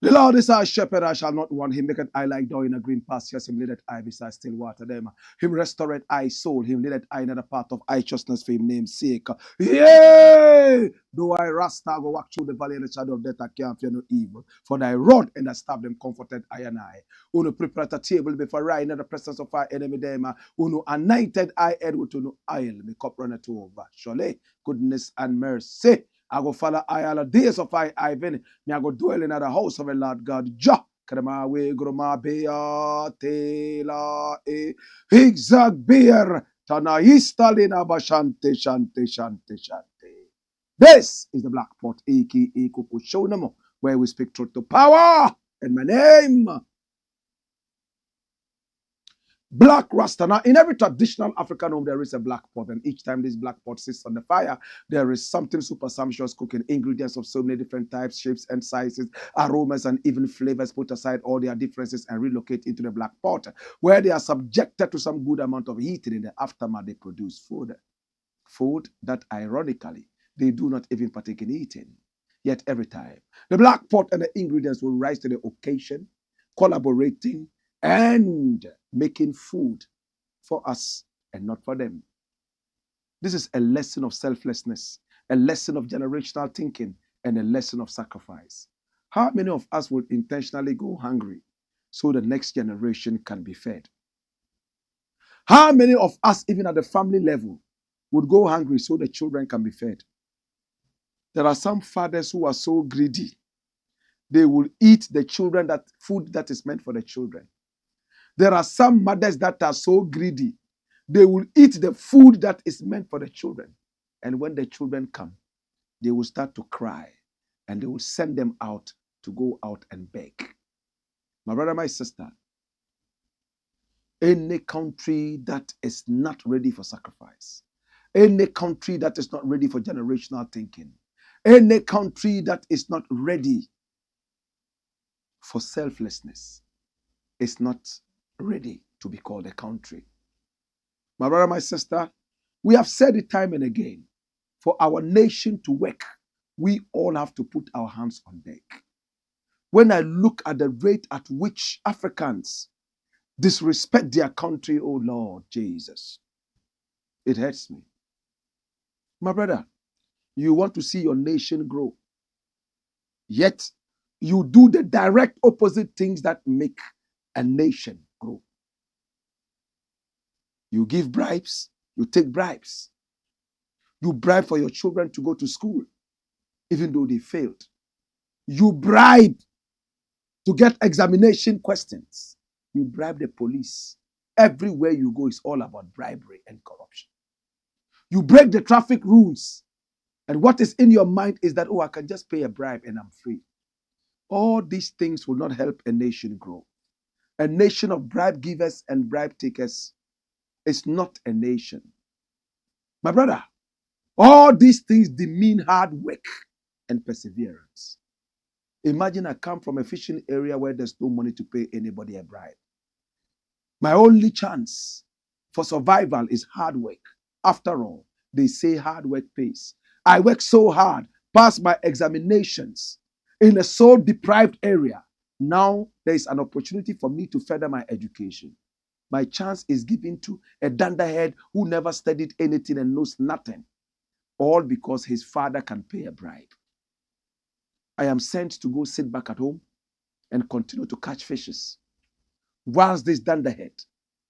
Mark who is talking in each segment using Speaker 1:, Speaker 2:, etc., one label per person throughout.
Speaker 1: The Lord is our shepherd, I shall not want. Him maketh I lie down in a green pastures. Him leadeth I beside still water. Them. Him restoreth I soul. Him leadeth I in the path of righteousness for him name's sake. Yea! Though I rasta go walk through the valley of the shadow of death, I can't fear no evil. For thy rod and thy staff them comforted I and I. Uno prepare a table before I in the presence of our enemy them. Uno anointed I head with no oil. Me cup runneth over. Surely goodness and mercy I go follow I all the days of I been. Me I go dwell in the house of the Lord God. Jah. Krema we groma bea tela e higzag beer tana istalina bashante shante shante shante. This is the Black Pot, aka Kuku Shonamo, where we speak truth to power. In my name, Black Rasta. Now, in every traditional African home, there is a black pot, and each time this black pot sits on the fire, there is something super sumptuous cooking. Ingredients of so many different types, shapes, and sizes, aromas, and even flavors. Put aside all their differences and relocate into the black pot, where they are subjected to some good amount of heat. In the aftermath, they produce food. Food that, ironically, they do not even partake in eating. Yet every time, the black pot and the ingredients will rise to the occasion, collaborating and making food for us and not for them. This is a lesson of selflessness, a lesson of generational thinking, and a lesson of sacrifice. How many of us would intentionally go hungry so the next generation can be fed? How many of us, even at the family level, would go hungry so the children can be fed? There are some fathers who are so greedy, they will eat the children, that food that is meant for the children. There are some mothers that are so greedy, they will eat the food that is meant for the children. And when the children come, they will start to cry and they will send them out to go out and beg. My brother, my sister, any country that is not ready for sacrifice, any country that is not ready for generational thinking, any country that is not ready for selflessness is not ready to be called a country. My brother, my sister, we have said it time and again, for our nation to work, we all have to put our hands on deck. When I look at the rate at which Africans disrespect their country, oh Lord Jesus, it hurts me. My brother, you want to see your nation grow, yet you do the direct opposite things that make a nation grow. You give bribes, you take bribes. You bribe for your children to go to school, even though they failed. You bribe to get examination questions. You bribe the police. Everywhere you go is all about bribery and corruption. You break the traffic rules. And what is in your mind is that, oh, I can just pay a bribe and I'm free. All these things will not help a nation grow. A nation of bribe givers and bribe takers is not a nation. My brother, all these things demean hard work and perseverance. Imagine I come from a fishing area where there's no money to pay anybody a bribe. My only chance for survival is hard work. After all, they say hard work pays. I work so hard, pass my examinations in a so deprived area. Now there is an opportunity for me to further my education. My chance is given to a dunderhead who never studied anything and knows nothing, all because his father can pay a bribe. I am sent to go sit back at home and continue to catch fishes, whilst this dunderhead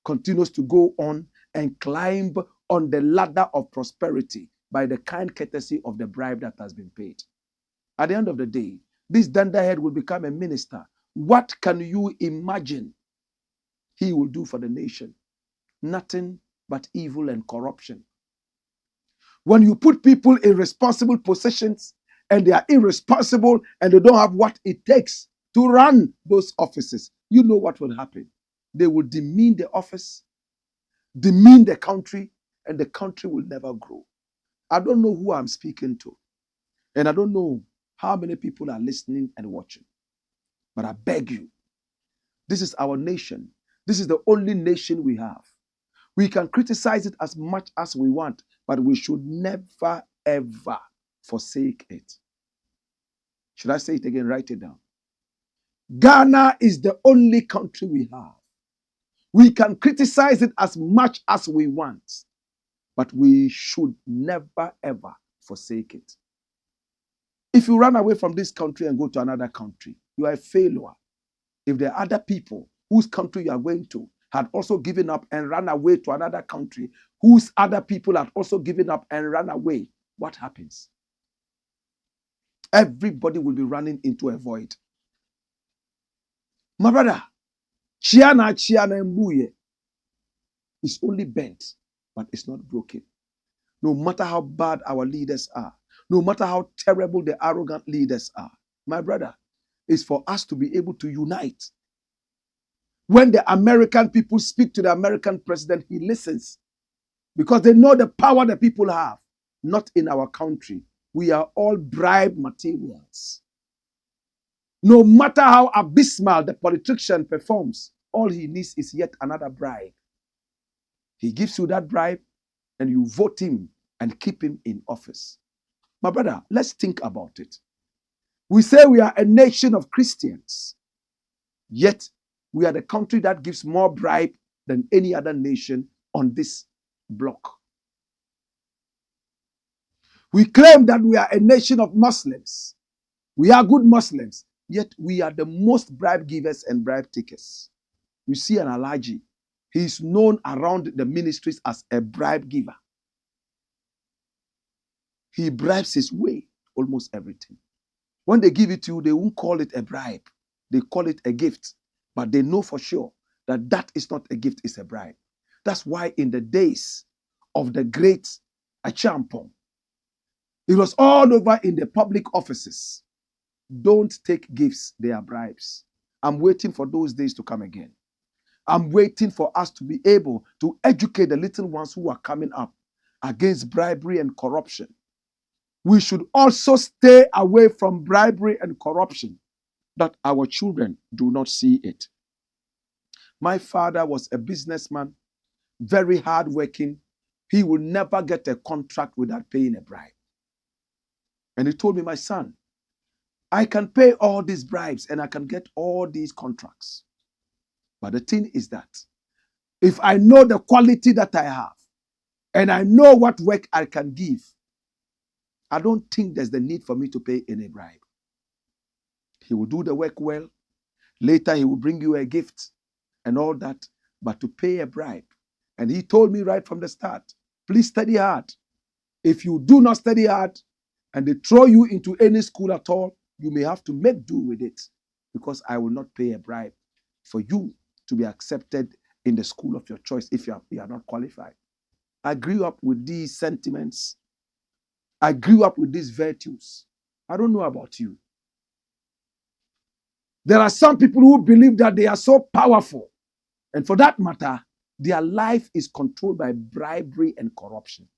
Speaker 1: continues to go on and climb on the ladder of prosperity by the kind courtesy of the bribe that has been paid. At the end of the day, this dunderhead will become a minister. What can you imagine he will do for the nation? Nothing but evil and corruption. When you put people in responsible positions and they are irresponsible and they don't have what it takes to run those offices, you know what will happen. They will demean the office, demean the country, and the country will never grow. I don't know who I'm speaking to, and I don't know how many people are listening and watching, but I beg you, this is our nation. This is the only nation we have. We can criticize it as much as we want, but we should never, ever forsake it. Should I say it again? Write it down. Ghana is the only country we have. We can criticize it as much as we want, but we should never, ever forsake it. If you run away from this country and go to another country, you are a failure. If there are other people whose country you are going to had also given up and run away to another country, whose other people had also given up and run away, what happens? Everybody will be running into a void. My brother, Chiana Mbuye is only bent, but it's not broken. No matter how bad our leaders are, no matter how terrible the arrogant leaders are, my brother, it's for us to be able to unite. When the American people speak to the American president, he listens because they know the power the people have. Not in our country. We are all bribe materials. No matter how abysmal the politician performs, all he needs is yet another bribe. He gives you that bribe and you vote him and keep him in office. My brother, let's think about it. We say we are a nation of Christians, yet we are the country that gives more bribe than any other nation on this block. We claim that we are a nation of Muslims. We are good Muslims, yet we are the most bribe givers and bribe takers. You see an Alhaji, he is known around the ministries as a bribe giver. He bribes his way almost everything. When they give it to you, they won't call it a bribe. They call it a gift. But they know for sure that that is not a gift, it's a bribe. That's why in the days of the great Achampong, it was all over in the public offices. Don't take gifts, they are bribes. I'm waiting for those days to come again. I'm waiting for us to be able to educate the little ones who are coming up against bribery and corruption. We should also stay away from bribery and corruption, that our children do not see it. My father was a businessman, very hardworking. He will never get a contract without paying a bribe. And he told me, my son, I can pay all these bribes and I can get all these contracts. But the thing is that if I know the quality that I have and I know what work I can give, I don't think there's the need for me to pay any bribe. He will do the work well. Later, he will bring you a gift and all that, but to pay a bribe. And he told me right from the start, please study hard. If you do not study hard and they throw you into any school at all, you may have to make do with it because I will not pay a bribe for you to be accepted in the school of your choice if you are not qualified. I grew up with these sentiments. I grew up with these virtues. I don't know about you. There are some people who believe that they are so powerful. And for that matter, their life is controlled by bribery and corruption.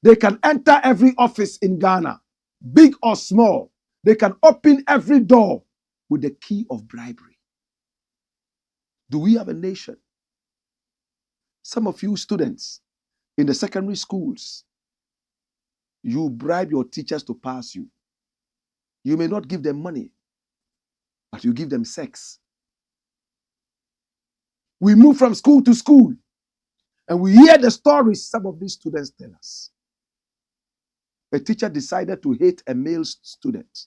Speaker 1: They can enter every office in Ghana, big or small. They can open every door with the key of bribery. Do we have a nation? Some of you students in the secondary schools, you bribe your teachers to pass you. You may not give them money, but you give them sex. We move from school to school, and we hear the stories some of these students tell us. A teacher decided to hate a male student,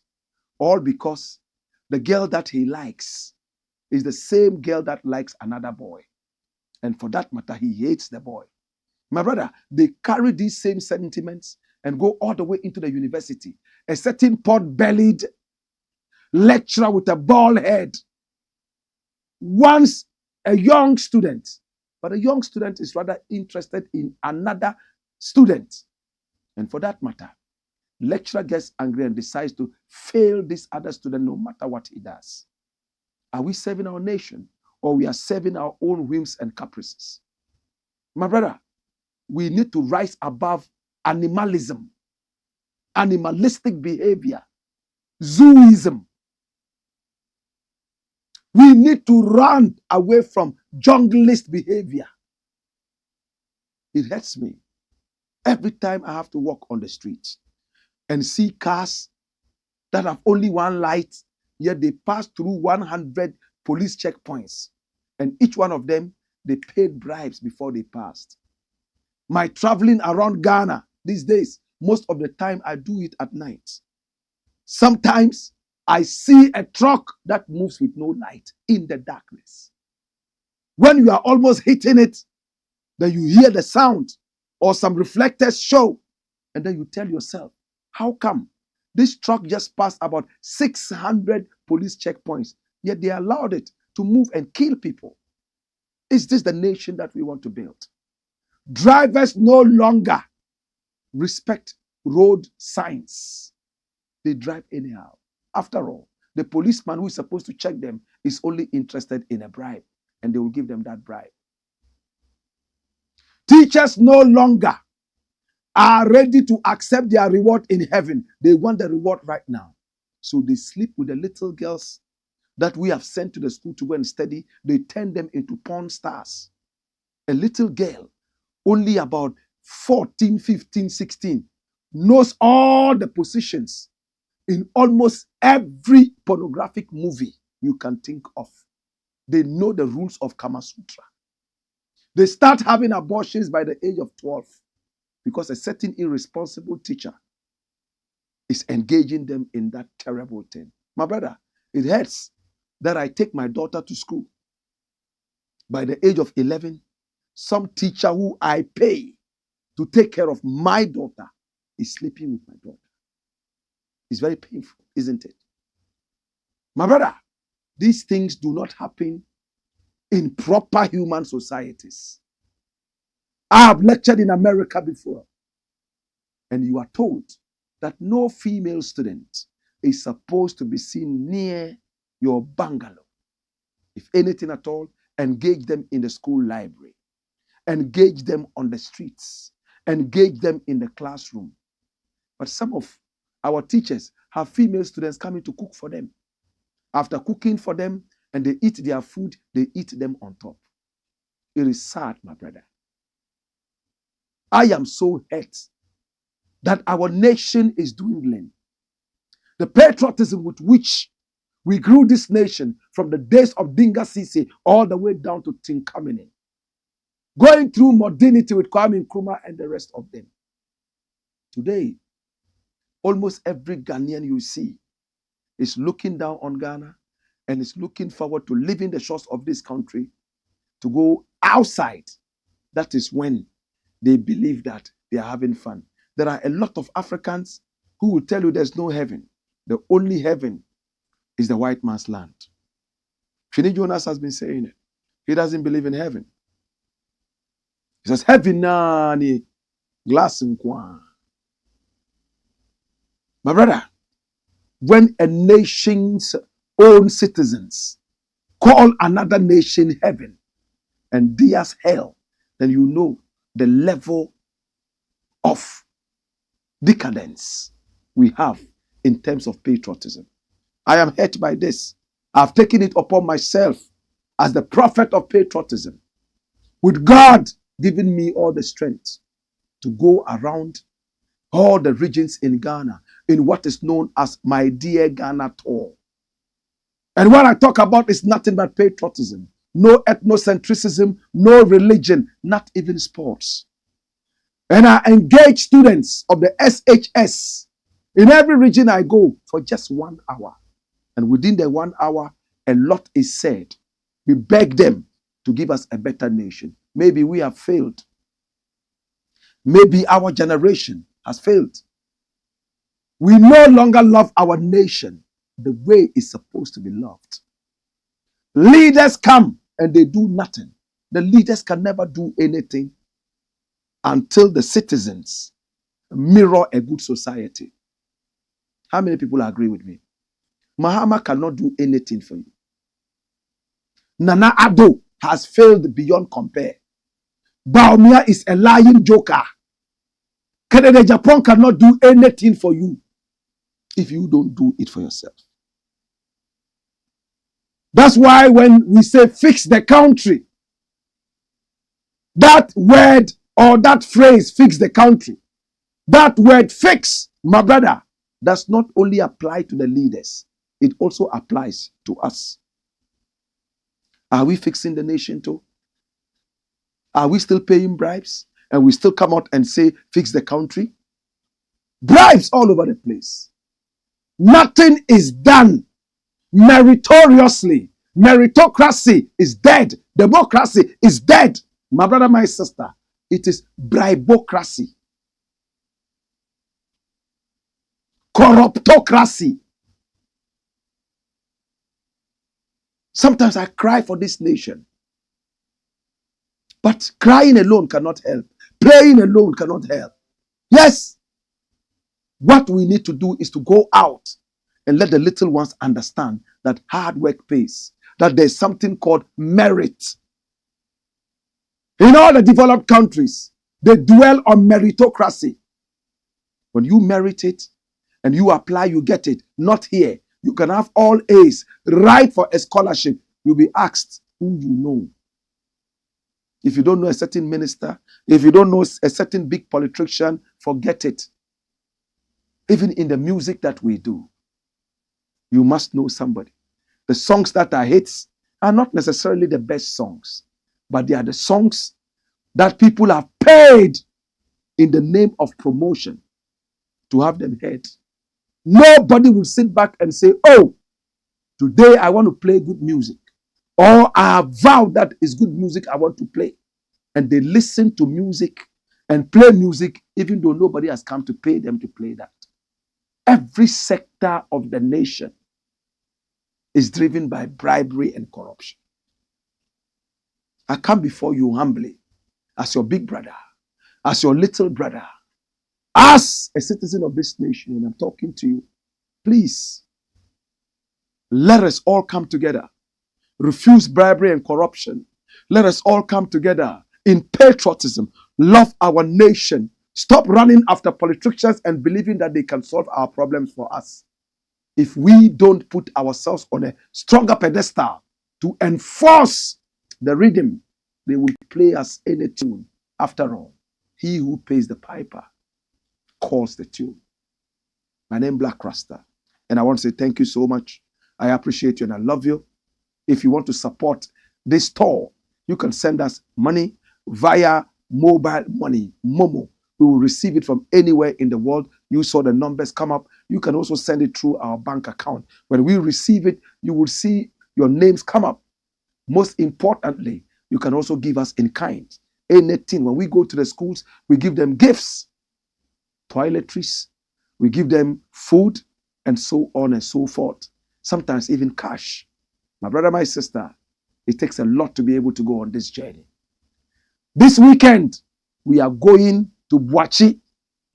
Speaker 1: all because the girl that he likes is the same girl that likes another boy. And for that matter, he hates the boy. My brother, they carry these same sentiments and go all the way into the university. A certain pot-bellied lecturer with a bald head wants a young student, but a young student is rather interested in another student. And for that matter, lecturer gets angry and decides to fail this other student no matter what he does. Are we serving our nation, or we are serving our own whims and caprices? My brother, we need to rise above animalism, animalistic behavior, zooism. We need to run away from junglist behavior. It hurts me every time I have to walk on the streets and see cars that have only one light, yet they pass through 100 police checkpoints. And each one of them, they paid bribes before they passed. My traveling around Ghana these days, most of the time I do it at night. Sometimes I see a truck that moves with no light in the darkness. When you are almost hitting it, then you hear the sound or some reflectors show, and then you tell yourself, how come this truck just passed about 600 police checkpoints, yet they allowed it to move and kill people? Is this the nation that we want to build? Drivers no longer respect road signs. They drive anyhow. After all, the policeman who is supposed to check them is only interested in a bribe, and they will give them that bribe. Teachers no longer are ready to accept their reward in heaven. They want the reward right now. So they sleep with the little girls that we have sent to the school to go and study. They turn them into porn stars. A little girl, only about 14, 15, 16, knows all the positions in almost every pornographic movie you can think of. They know the rules of Kama Sutra. They start having abortions by the age of 12 because a certain irresponsible teacher is engaging them in that terrible thing. My brother, it hurts that I take my daughter to school. By the age of 11, some teacher who I pay to take care of my daughter is sleeping with my daughter. It's very painful, isn't it? My brother, these things do not happen in proper human societies. I have lectured in America before, and you are told that no female student is supposed to be seen near your bungalow. If anything at all, engage them in the school library, engage them on the streets, engage them in the classroom. But some of our teachers have female students coming to cook for them. After cooking for them and they eat their food, they eat them on top. It is sad, my brother. I am so hurt that our nation is dwindling. The patriotism with which we grew this nation from the days of Dinga Sisi all the way down to Tinkamene, going through modernity with Kwame Nkrumah and the rest of them. Today, almost every Ghanaian you see is looking down on Ghana and is looking forward to leaving the shores of this country to go outside. That is when they believe that they are having fun. There are a lot of Africans who will tell you there's no heaven. The only heaven is the white man's land. Finney Jonas has been saying it. He doesn't believe in heaven. He says, heaven nani glass in kwan. My brother, when a nation's own citizens call another nation heaven and theirs hell, then you know the level of decadence we have in terms of patriotism. I am hurt by this. I've taken it upon myself as the prophet of patriotism, with God giving me all the strength to go around all the regions in Ghana in what is known as my Dear Ghana Tour. And what I talk about is nothing but patriotism. No ethnocentrism, no religion, not even sports. And I engage students of the SHS in every region I go for just 1 hour. And within the 1 hour, a lot is said. We beg them to give us a better nation. Maybe we have failed. Maybe our generation has failed. We no longer love our nation the way it's supposed to be loved. Leaders come and they do nothing. The leaders can never do anything until the citizens mirror a good society. How many people agree with me? Mahama cannot do anything for you. Nana Addo has failed beyond compare. BAWUMIA is a lying joker. Kennedy Japan cannot do anything for you if you don't do it for yourself. That's why when we say fix the country, that word or that phrase, fix the country, that word fix, my brother, does not only apply to the leaders, it also applies to us. Are we fixing the nation too? Are we still paying bribes? And we still come out and say, fix the country? Bribes all over the place. Nothing is done meritoriously. Meritocracy is dead. Democracy is dead. My brother, my sister, it is bribocracy. Corruptocracy. Sometimes I cry for this nation. But crying alone cannot help. Praying alone cannot help. Yes. What we need to do is to go out and let the little ones understand that hard work pays. That there's something called merit. In all the developed countries, they dwell on meritocracy. When you merit it and you apply, you get it. Not here. You can have all A's, write for a scholarship. You'll be asked who you know. If you don't know a certain minister, if you don't know a certain big politician, forget it. Even in the music that we do, you must know somebody. The songs that are hits are not necessarily the best songs, but they are the songs that people have paid in the name of promotion to have them heard. Nobody will sit back and say, oh, today I want to play good music. Or I have vowed that it's good music I want to play. And they listen to music and play music even though nobody has come to pay them to play that. Every sector of the nation is driven by bribery and corruption. I come before you humbly as your big brother, as your little brother, as a citizen of this nation, and I'm talking to you. Please, let us all come together. Refuse bribery and corruption. Let us all come together in patriotism. Love our nation. Stop running after politicians and believing that they can solve our problems for us. If we don't put ourselves on a stronger pedestal to enforce the rhythm, they will play us any tune. After all, he who pays the piper calls the tune. My name is Blakk Rasta, and I want to say thank you so much. I appreciate you and I love you. If you want to support this tour, you can send us money via mobile money, Momo. We will receive it from anywhere in the world. You saw the numbers come up. You can also send it through our bank account. When we receive it, you will see your names come up. Most importantly, you can also give us in kind. Anything. When we go to the schools, we give them gifts, toiletries, we give them food, and so on and so forth. Sometimes even cash. My brother, my sister, it takes a lot to be able to go on this journey. This weekend, we are going to Bwachi,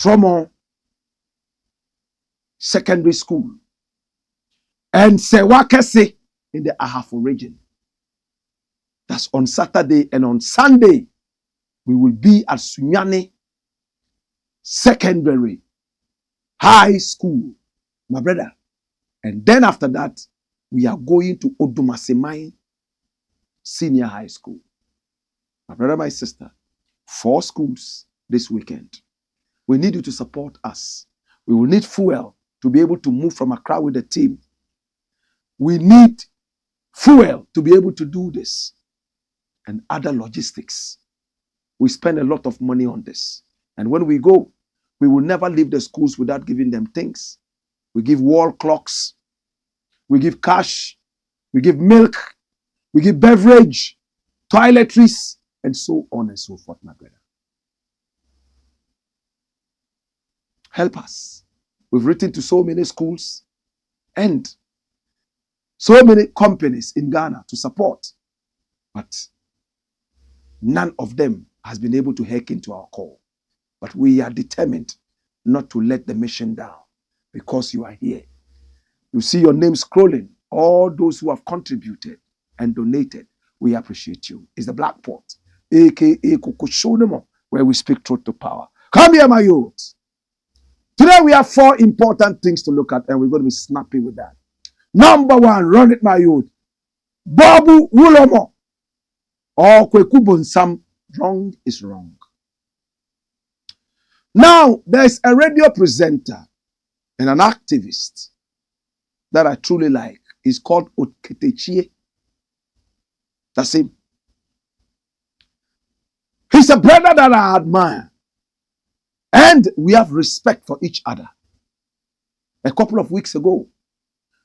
Speaker 1: Tromo Secondary School, and Sewakese in the Ahafo region. That's on Saturday, and on Sunday, we will be at Sunyani Secondary High School, my brother. And then after that, we are going to Odumasemai Senior High School. My brother, my sister, 4 schools this weekend. We need you to support us. We will need fuel to be able to move from Accra with the team. We need fuel to be able to do this and other logistics. We spend a lot of money on this. And when we go, we will never leave the schools without giving them things. We give wall clocks. We give cash. We give milk. We give beverage. toiletries, and so on and so forth, my brother. Help us. We've written to so many schools and so many companies in Ghana to support, but none of them has been able to hearken to our call. But we are determined not to let the mission down because you are here. You see your name scrolling. All those who have contributed and donated, we appreciate you. It's the Blakk Pot, aka Kukushonemo, where we speak truth to power. Come here, my youth. Today we have 4 important things to look at, and we're going to be snappy with that. Number 1, run it, my youth. Babu WULOMO or KWAKU BONSAM. Wrong is wrong. Now, there's a radio presenter and an activist that I truly like. He's called Oketechie. That's him. He's a brother that I admire. And we have respect for each other. A couple of weeks ago,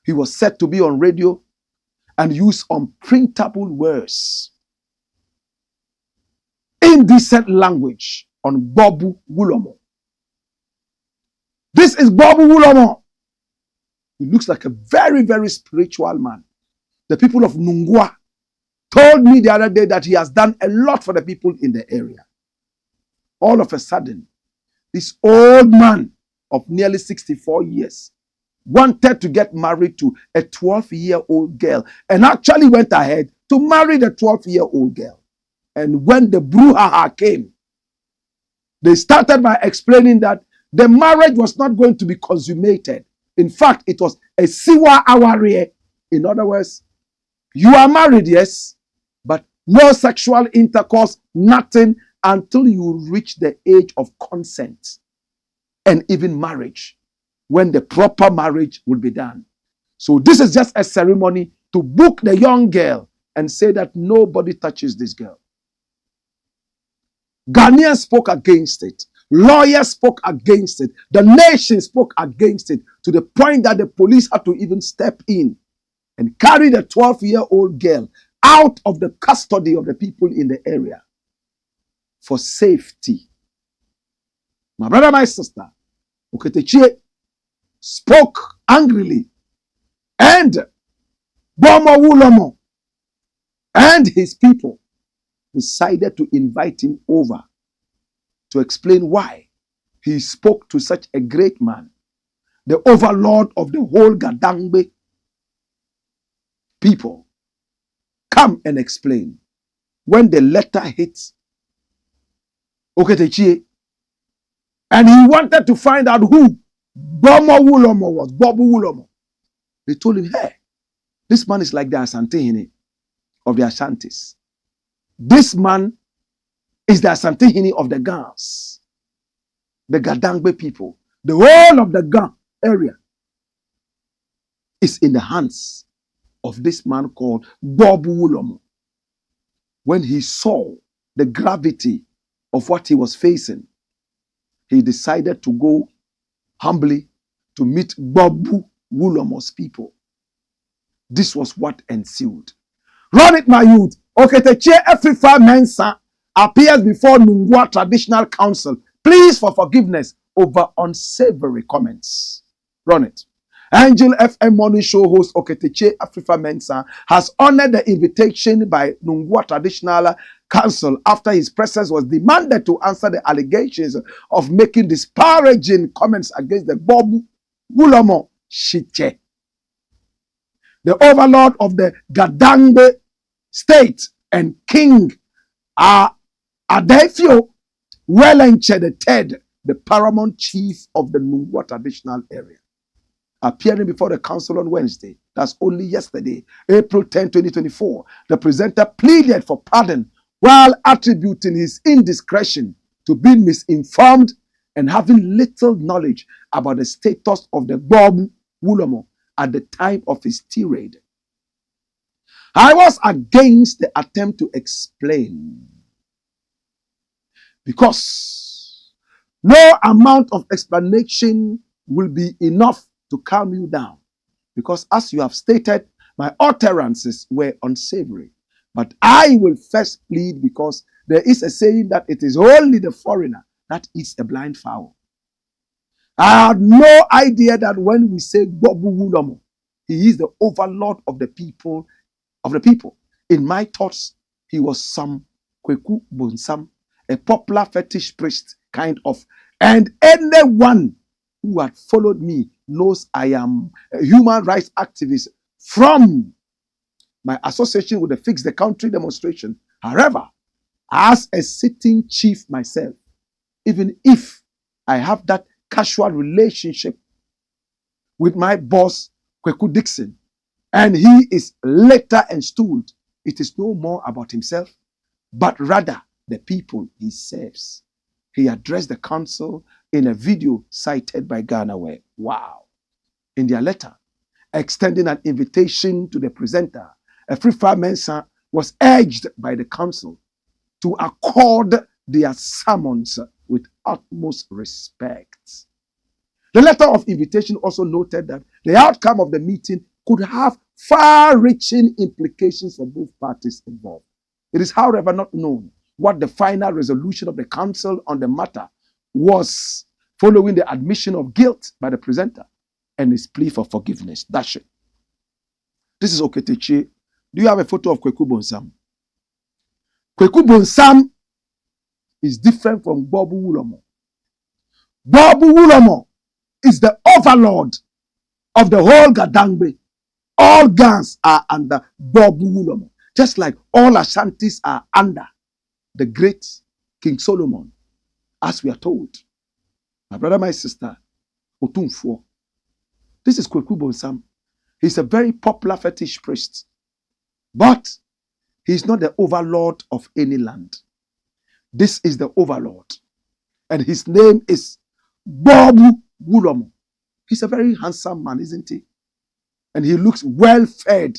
Speaker 1: he was said to be on radio and use unprintable words, indecent language on Babu WULOMO. This is Babu WULOMO. He looks like a very, very spiritual man. The people of Nungwa told me the other day that he has done a lot for the people in the area. All of a sudden, this old man of nearly 64 years wanted to get married to a 12-year-old girl and actually went ahead to marry the 12-year-old girl. And when the brouhaha came, they started by explaining that the marriage was not going to be consummated. In fact, it was a siwa aware. In other words, you are married, yes, but no sexual intercourse, nothing until you reach the age of consent and even marriage, when the proper marriage will be done. So this is just a ceremony to book the young girl and say that nobody touches this girl. Ghanaians spoke against it. Lawyers spoke against it. The nation spoke against it, to the point that the police had to even step in and carry the 12-year-old girl out of the custody of the people in the area for safety. My brother, my sister, Oketechie spoke angrily, and Babu WULOMO and his people decided to invite him over to explain why he spoke to such a great man, the overlord of the whole Gadangbe people. Come and explain. When the letter hit Oketechie, and he wanted to find out who Babu WULOMO was, Babu WULOMO, they told him, hey, this man is like the Asantehene of the Ashantis. This man is the Asantehene of the Gans, the Gadangbe people. The whole of the Gan area is in the hands of this man called Babu WULOMO. When he saw the gravity of what he was facing, he decided to go humbly to meet Babu WULOMO's people. This was what ensued. Run it, my youth. Oketechie Efifa Mensa appears before Nungwa Traditional Council. Please for forgiveness over unsavory comments. Run it. Angel FM Morning Show host Oketechie Efifa Mensa has honored the invitation by Nungwa Traditional Council after his presence was demanded to answer the allegations of making disparaging comments against the Babu WULOMO Shiche, the overlord of the Gadangbe state and King Adefio Wellenche III, the paramount chief of the Nungwa traditional area. Appearing before the council on Wednesday, that's only yesterday, April 10, 2024, the presenter pleaded for pardon while attributing his indiscretion to being misinformed and having little knowledge about the status of the Babu WULOMO at the time of his tirade. I was against the attempt to explain, because no amount of explanation will be enough to calm you down, because as you have stated, my utterances were unsavory. But I will first plead, because there is a saying that it is only the foreigner that eats a blind fowl. I had no idea that when we say GBORBU WULOMO, he is the overlord of the people. In my thoughts, he was some KWAKU BONSAM, a popular fetish priest kind of. And anyone who had followed me knows I am a human rights activist from my association with the Fix the Country demonstration. However, as a sitting chief myself, even if I have that casual relationship with my boss, KWAKU Dixon, and he is later installed, it is no more about himself, but rather the people he serves. He addressed the council in a video cited by Ghanaware. Wow. In their letter, extending an invitation to the presenter, Afrifa Mensah was urged by the council to accord their summons with utmost respect. The letter of invitation also noted that the outcome of the meeting could have far-reaching implications for both parties involved. It is, however, not known what the final resolution of the council on the matter was, following the admission of guilt by the presenter and his plea for forgiveness. That's it. This is Oketechi. Do you have a photo of KWAKU BONSAM? KWAKU BONSAM is different from GBORBU WULOMO. GBORBU WULOMO is the overlord of the whole Gadangbe. All Gans are under GBORBU WULOMO, just like all Ashantis are under the great King Solomon, as we are told. My brother, my sister, Otumfuo. This is KWAKU BONSAM. He's a very popular fetish priest, but he's not the overlord of any land. This is the overlord, and his name is GBORBU WULOMO. He's a very handsome man, isn't he? And he looks well fed,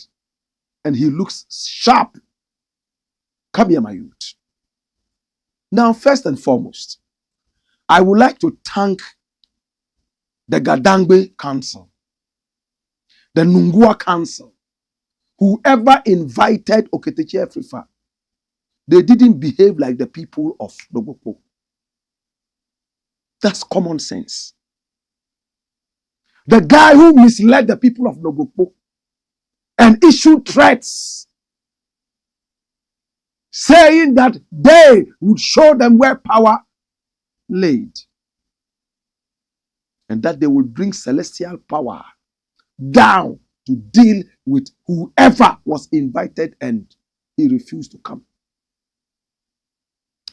Speaker 1: and he looks sharp. Come here, my youth. Now, first and foremost, I would like to thank the Gadangbe Council, the Nungua Council, whoever invited Oketechi Afrifa. They didn't behave like the people of Nogokpo. That's common sense. The guy who misled the people of Nogokpo and issued threats saying that they would show them where power laid and that they would bring celestial power down to deal with whoever was invited, and he refused to come.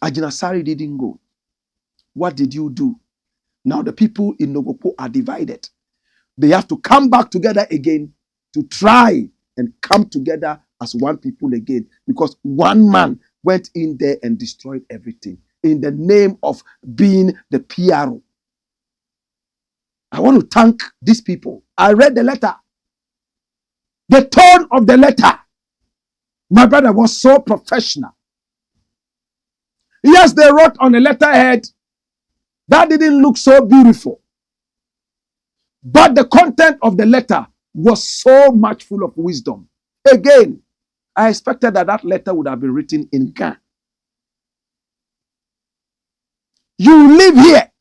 Speaker 1: Ajinasari didn't go. What did you do? Now the people in Nogokpo are divided. They have to come back together again to try and come together as one people again, because one man went in there and destroyed everything in the name of being the PRO. I want to thank these people. I read the letter. The tone of the letter, my brother, was so professional. Yes, they wrote on a letterhead that didn't look so beautiful, but the content of the letter was so much full of wisdom. Again, I expected that that letter would have been written in Ghana. You live here.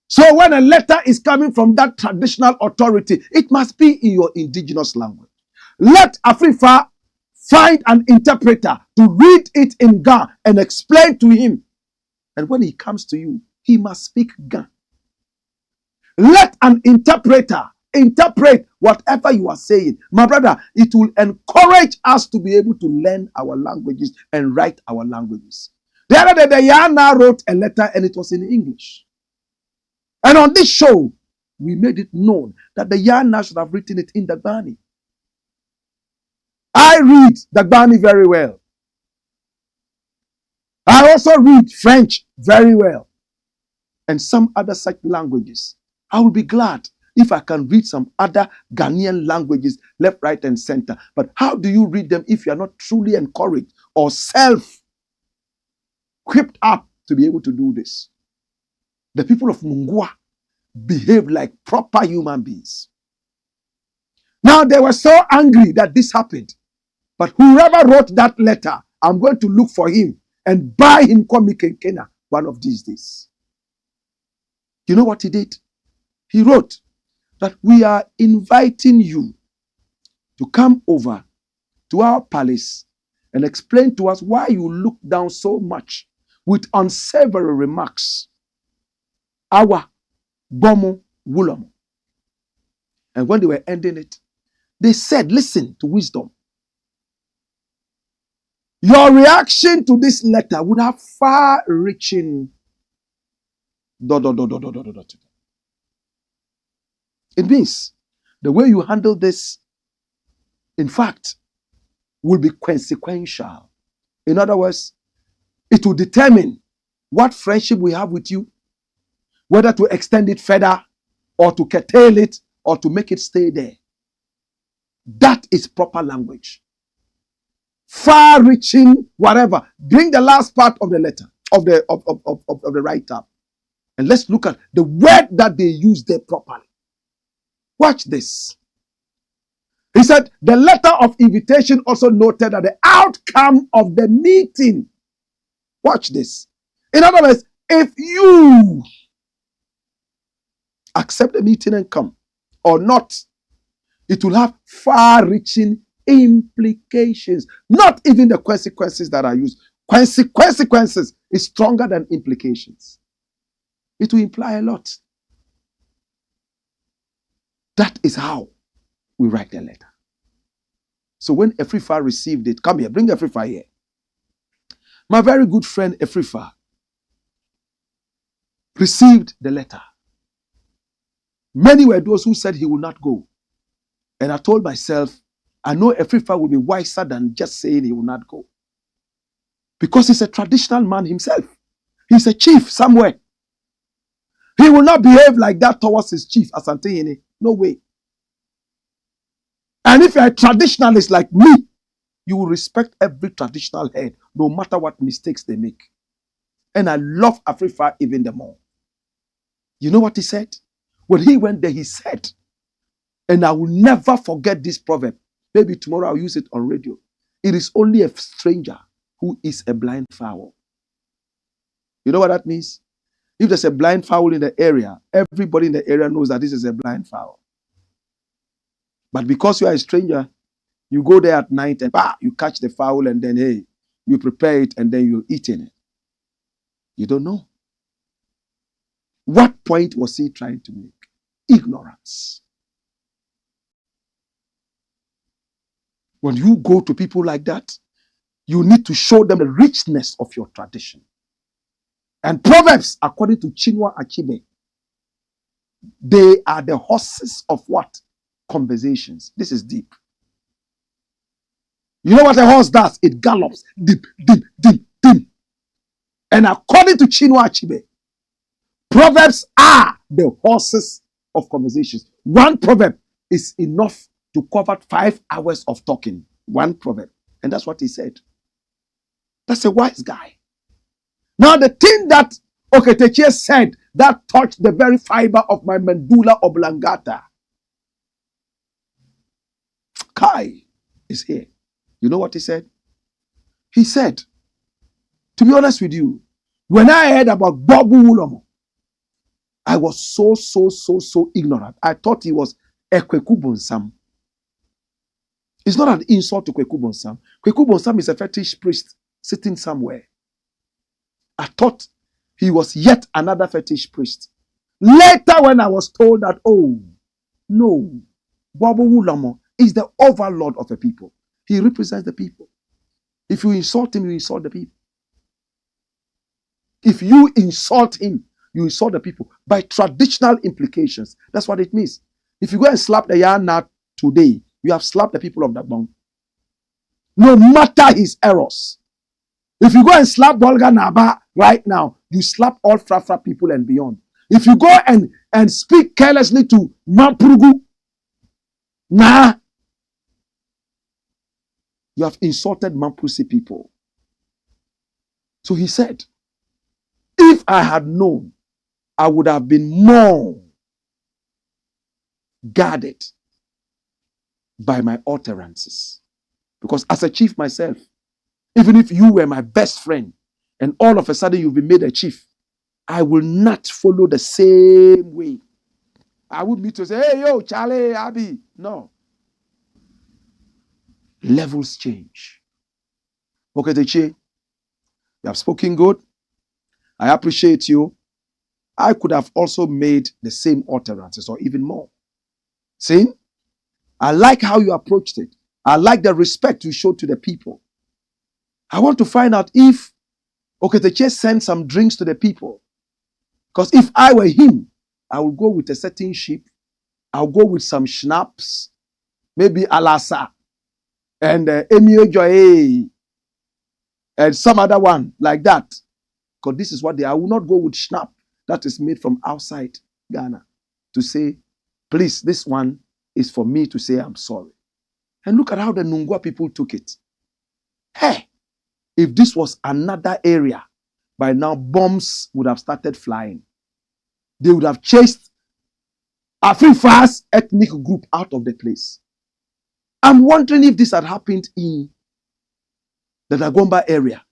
Speaker 1: So when a letter is coming from that traditional authority, it must be in your indigenous language. Let Afrifa find an interpreter to read it in Ghana and explain to him. And when he comes to you, he must speak Ghana. Let an interpreter interpret whatever you are saying. My brother, it will encourage us to be able to learn our languages and write our languages. The other day, the Yana wrote a letter and it was in English. And on this show, we made it known that the Yana should have written it in Dagbani. I read Dagbani very well. I also read French very well. And some other such languages. I will be glad if I can read some other Ghanaian languages, left, right, and center. But how do you read them if you are not truly encouraged or self-equipped up to be able to do this? The people of Mungwa behave like proper human beings. Now, they were so angry that this happened. But whoever wrote that letter, I'm going to look for him and buy him Kwame one of these days. You know what he did? He wrote that we are inviting you to come over to our palace and explain to us why you look down so much with unsavory remarks. Our WULOMO. And when they were ending it, they said, listen to wisdom. Your reaction to this letter would have far-reaching ... It means the way you handle this, in fact, will be consequential. In other words, it will determine what friendship we have with you, whether to extend it further or to curtail it or to make it stay there. That is proper language. Far-reaching, whatever. Bring the last part of the letter, of the write-up. And let's look at the word that they used there properly. Watch this. He said, the letter of invitation also noted that the outcome of the meeting. Watch this. In other words, if you accept the meeting and come or not, it will have far-reaching implications. Not even the consequences that are used. Consequences is stronger than implications. It will imply a lot. That is how we write the letter. So when Efrifa received it, come here, bring Efrifa here. My very good friend Efrifa received the letter. Many were those who said he would not go. And I told myself, I know Efrifa will be wiser than just saying he will not go. Because he's a traditional man himself. He's a chief somewhere. He will not behave like that towards his chief, Asantehene. No way. And if you're a traditionalist like me, you will respect every traditional head, no matter what mistakes they make. And I love Afrifa even the more. You know what he said? When he went there, he said, and I will never forget this proverb. Maybe tomorrow I'll use it on radio. It is only a stranger who is a blind fowl. You know what that means? If there's a blind fowl in the area, everybody in the area knows that this is a blind fowl. But because you are a stranger, you go there at night and you catch the fowl and then, hey, you prepare it and then you're eating it. You don't know. What point was he trying to make? Ignorance. When you go to people like that, you need to show them the richness of your tradition. And Proverbs, according to Chinua Achebe, they are the horses of what? Conversations. This is deep. You know what a horse does? It gallops. Deep, deep, deep, deep. And according to Chinua Achebe, Proverbs are the horses of conversations. One proverb is enough to cover 5 hours of talking. One proverb. And that's what he said. That's a wise guy. Now the thing that Oketechie said that touched the very fiber of my medulla oblongata. Kai is here. You know what he said? He said, to be honest with you, when I heard about WULOMO, I was so ignorant. I thought he was a Kweku BONSAM. It's not an insult to Kweku BONSAM. Kweku BONSAM is a fetish priest sitting somewhere. I thought he was yet another fetish priest. Later when I was told that, oh, no, WULOMO is the overlord of the people. He represents the people. If you insult him, you insult the people. If you insult him, you insult the people by traditional implications. That's what it means. If you go and slap the Yana today, you have slapped the people of that bone. No matter his errors. If you go and slap Bolga Naba right now, you slap all Frafra people and beyond. If you go and speak carelessly to Mampurugu, you have insulted Mampusi people. So he said, if I had known, I would have been more guarded by my utterances. Because as a chief myself, even if you were my best friend and all of a sudden you've been made a chief, I will not follow the same way. I would meet to say, hey, yo, Charlie, Abby. No. Levels change. Okay, Teche, you have spoken good. I appreciate you. I could have also made the same utterances or even more. See? I like how you approached it. I like the respect you showed to the people. I want to find out if Oketeche sent some drinks to the people. Because if I were him, I would go with a certain sheep. I'll go with some schnapps, maybe Alasa, and Emio Joy, and some other one like that. Because this is what I will not go with schnapps that is made from outside Ghana to say, please, this one is for me to say I'm sorry. And look at how the Nungwa people took it. Hey, if this was another area, by now bombs would have started flying. They would have chased a free fast ethnic group out of the place. I'm wondering if this had happened in the Dagomba area.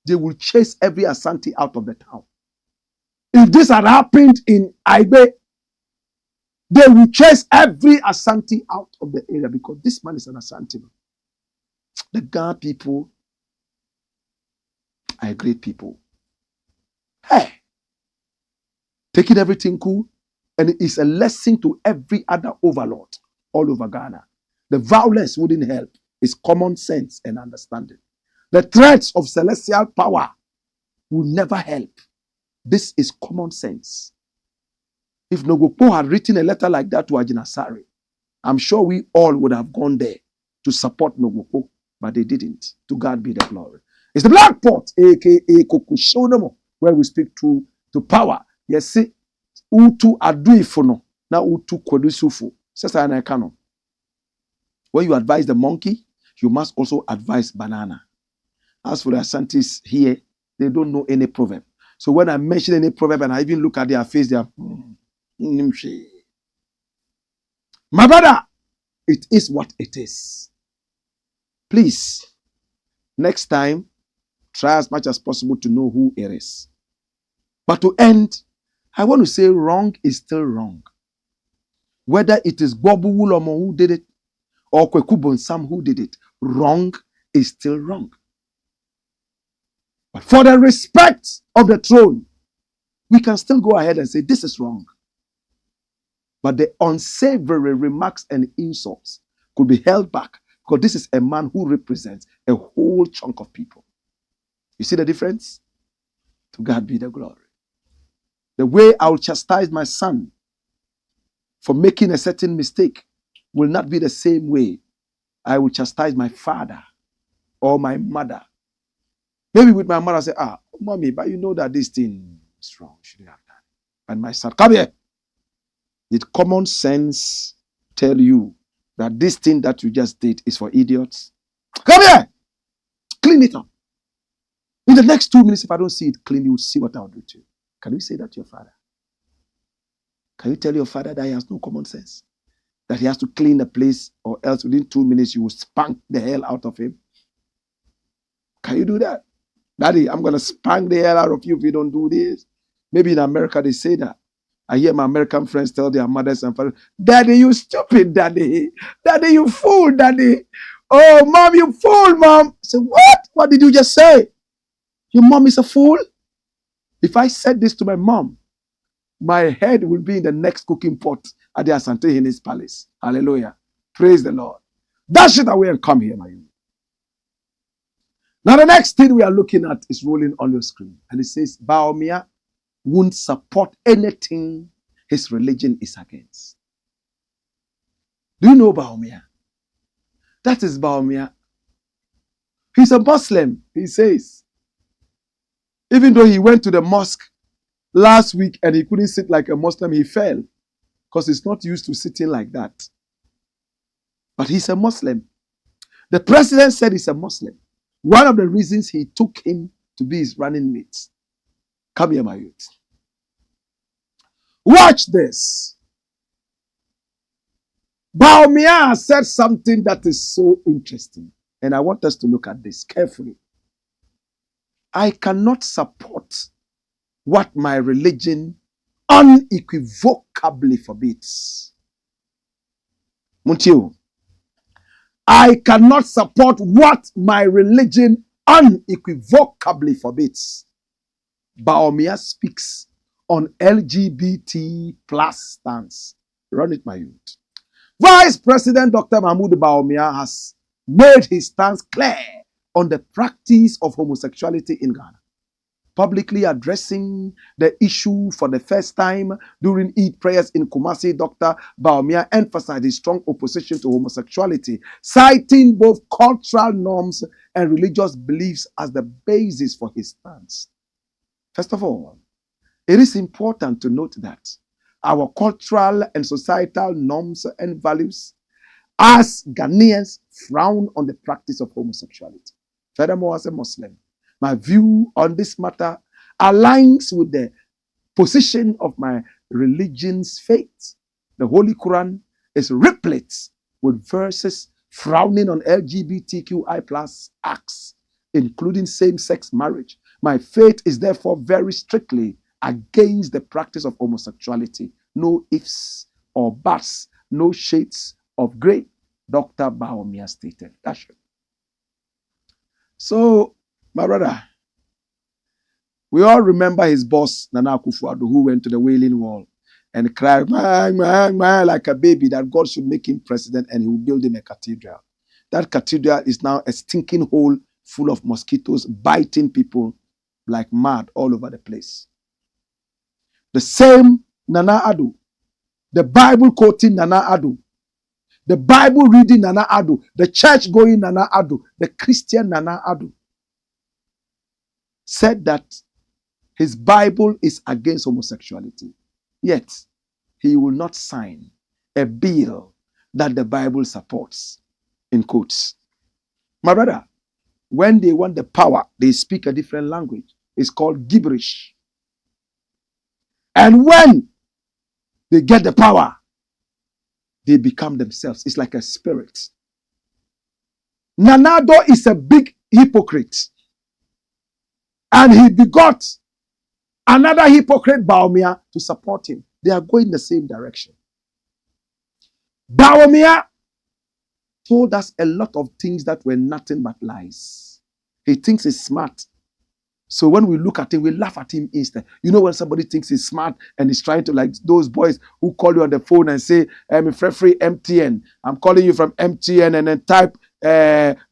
Speaker 1: They will chase every Asante out of the town. If this had happened in Aibe, they will chase every Asante out of the area because this man is an Asante. The Ghana people are great people. Hey, taking everything cool, and it is a lesson to every other overlord all over Ghana. The violence wouldn't help. It's common sense and understanding. The threats of celestial power will never help. This is common sense. If Nogopo had written a letter like that to Ajinasari, I'm sure we all would have gone there to support Nogopo, but they didn't. To God be the glory. It's the Black Pot, aka Kokushonomo, where we speak to power. Yes, see, utu aduifono, na utu kwedusufu. Sasa na kano. When you advise the monkey, you must also advise banana. As for the Asantis here, they don't know any proverb. So when I mention any proverb and I even look at their face, they are, my brother, it is what it is. Please, next time, try as much as possible to know who it is. But to end, I want to say wrong is still wrong. Whether it is WULOMO who did it or KWAKU BONSAM who did it, wrong is still wrong. But for the respect of the throne, we can still go ahead and say this is wrong. But the unsavory remarks and insults could be held back because this is a man who represents a whole chunk of people. You see the difference? To God be the glory. The way I will chastise my son for making a certain mistake will not be the same way I will chastise my father or my mother. Maybe with my mother, I say, mommy, but you know that this thing is wrong. You shouldn't have done it. And my son, come here. Did common sense tell you that this thing that you just did is for idiots? Come here. Clean it up. In the next 2 minutes, if I don't see it clean, you will see what I'll do to you. Can you say that to your father? Can you tell your father that he has no common sense? That he has to clean the place, or else within 2 minutes you will spank the hell out of him? Can you do that? Daddy, I'm going to spank the hell out of you if you don't do this. Maybe in America they say that. I hear my American friends tell their mothers and fathers, Daddy, you stupid, Daddy. Daddy, you fool, Daddy. Oh, Mom, you fool, Mom. I say, what? What did you just say? Your mom is a fool? If I said this to my mom, my head will be in the next cooking pot at the Asante in his palace. Hallelujah. Praise the Lord. Dash it away and come here, my youth. Now the next thing we are looking at is rolling on your screen. And it says, BAWUMIA won't support anything his religion is against. Do you know BAWUMIA? That is BAWUMIA. He's a Muslim, he says. Even though he went to the mosque last week and he couldn't sit like a Muslim, he fell. Because he's not used to sitting like that. But he's a Muslim. The president said he's a Muslim. One of the reasons he took him to be his running mate. Come here, my youth. Watch this. BAWUMIA said something that is so interesting. And I want us to look at this carefully. I cannot support what my religion unequivocably forbids. Muntio, I cannot support what my religion unequivocably forbids. BAWUMIA speaks on LGBT plus stance. Run it, my youth. Vice President Dr. Mahmoud BAWUMIA has made his stance clear on the practice of homosexuality in Ghana. Publicly addressing the issue for the first time during Eid prayers in Kumasi, Dr. BAWUMIA emphasized his strong opposition to homosexuality, citing both cultural norms and religious beliefs as the basis for his stance. First of all, it is important to note that our cultural and societal norms and values as Ghanaians frown on the practice of homosexuality. Furthermore, as a Muslim, my view on this matter aligns with the position of my religion's faith. The Holy Quran is replete with verses frowning on LGBTQI+ acts, including same-sex marriage. My faith is therefore very strictly against the practice of homosexuality. No ifs or buts, no shades of grey, Dr. BAWUMIA stated. That's it. So, my brother, we all remember his boss, Nana Akufo-Addo, who went to the Wailing Wall and cried, like a baby, that God should make him president and he will build him a cathedral. That cathedral is now a stinking hole full of mosquitoes biting people like mad all over the place. The same Nana Addo, the Bible quoting Nana Addo, the Bible reading Nana Addo, the church going Nana Addo, the Christian Nana Addo, said that his Bible is against homosexuality. Yet, he will not sign a bill that the Bible supports, in quotes. My brother, when they want the power, they speak a different language. It's called gibberish. And when they get the power, they become themselves. It's like a spirit. Nana Addo is a big hypocrite. And he begot another hypocrite, BAWUMIA, to support him. They are going the same direction. BAWUMIA told us a lot of things that were nothing but lies. He thinks he's smart. So when we look at him, we laugh at him instead. You know when somebody thinks he's smart and he's trying to, like those boys who call you on the phone and say, I'm free MTN. I'm calling you from MTN, and then type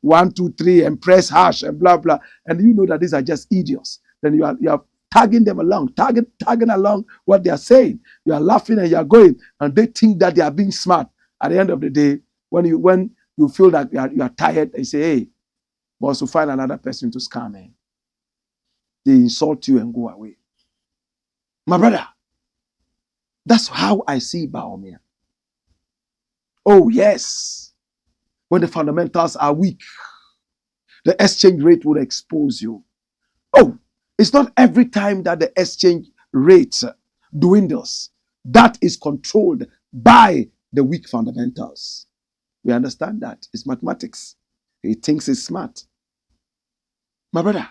Speaker 1: 1, 2, 3 and press hash and blah, blah. And you know that these are just idiots. Then you are tagging them along, tagging along what they are saying. You are laughing and you are going, and they think that they are being smart. At the end of the day, when you feel that you are tired, they say, hey, boss, to find another person to scam, eh? They insult you and go away. My brother, that's how I see BAWUMIA. Oh, yes. When the fundamentals are weak, the exchange rate will expose you. Oh, it's not every time that the exchange rate dwindles. That is controlled by the weak fundamentals. We understand that. It's mathematics. He thinks he's smart. My brother,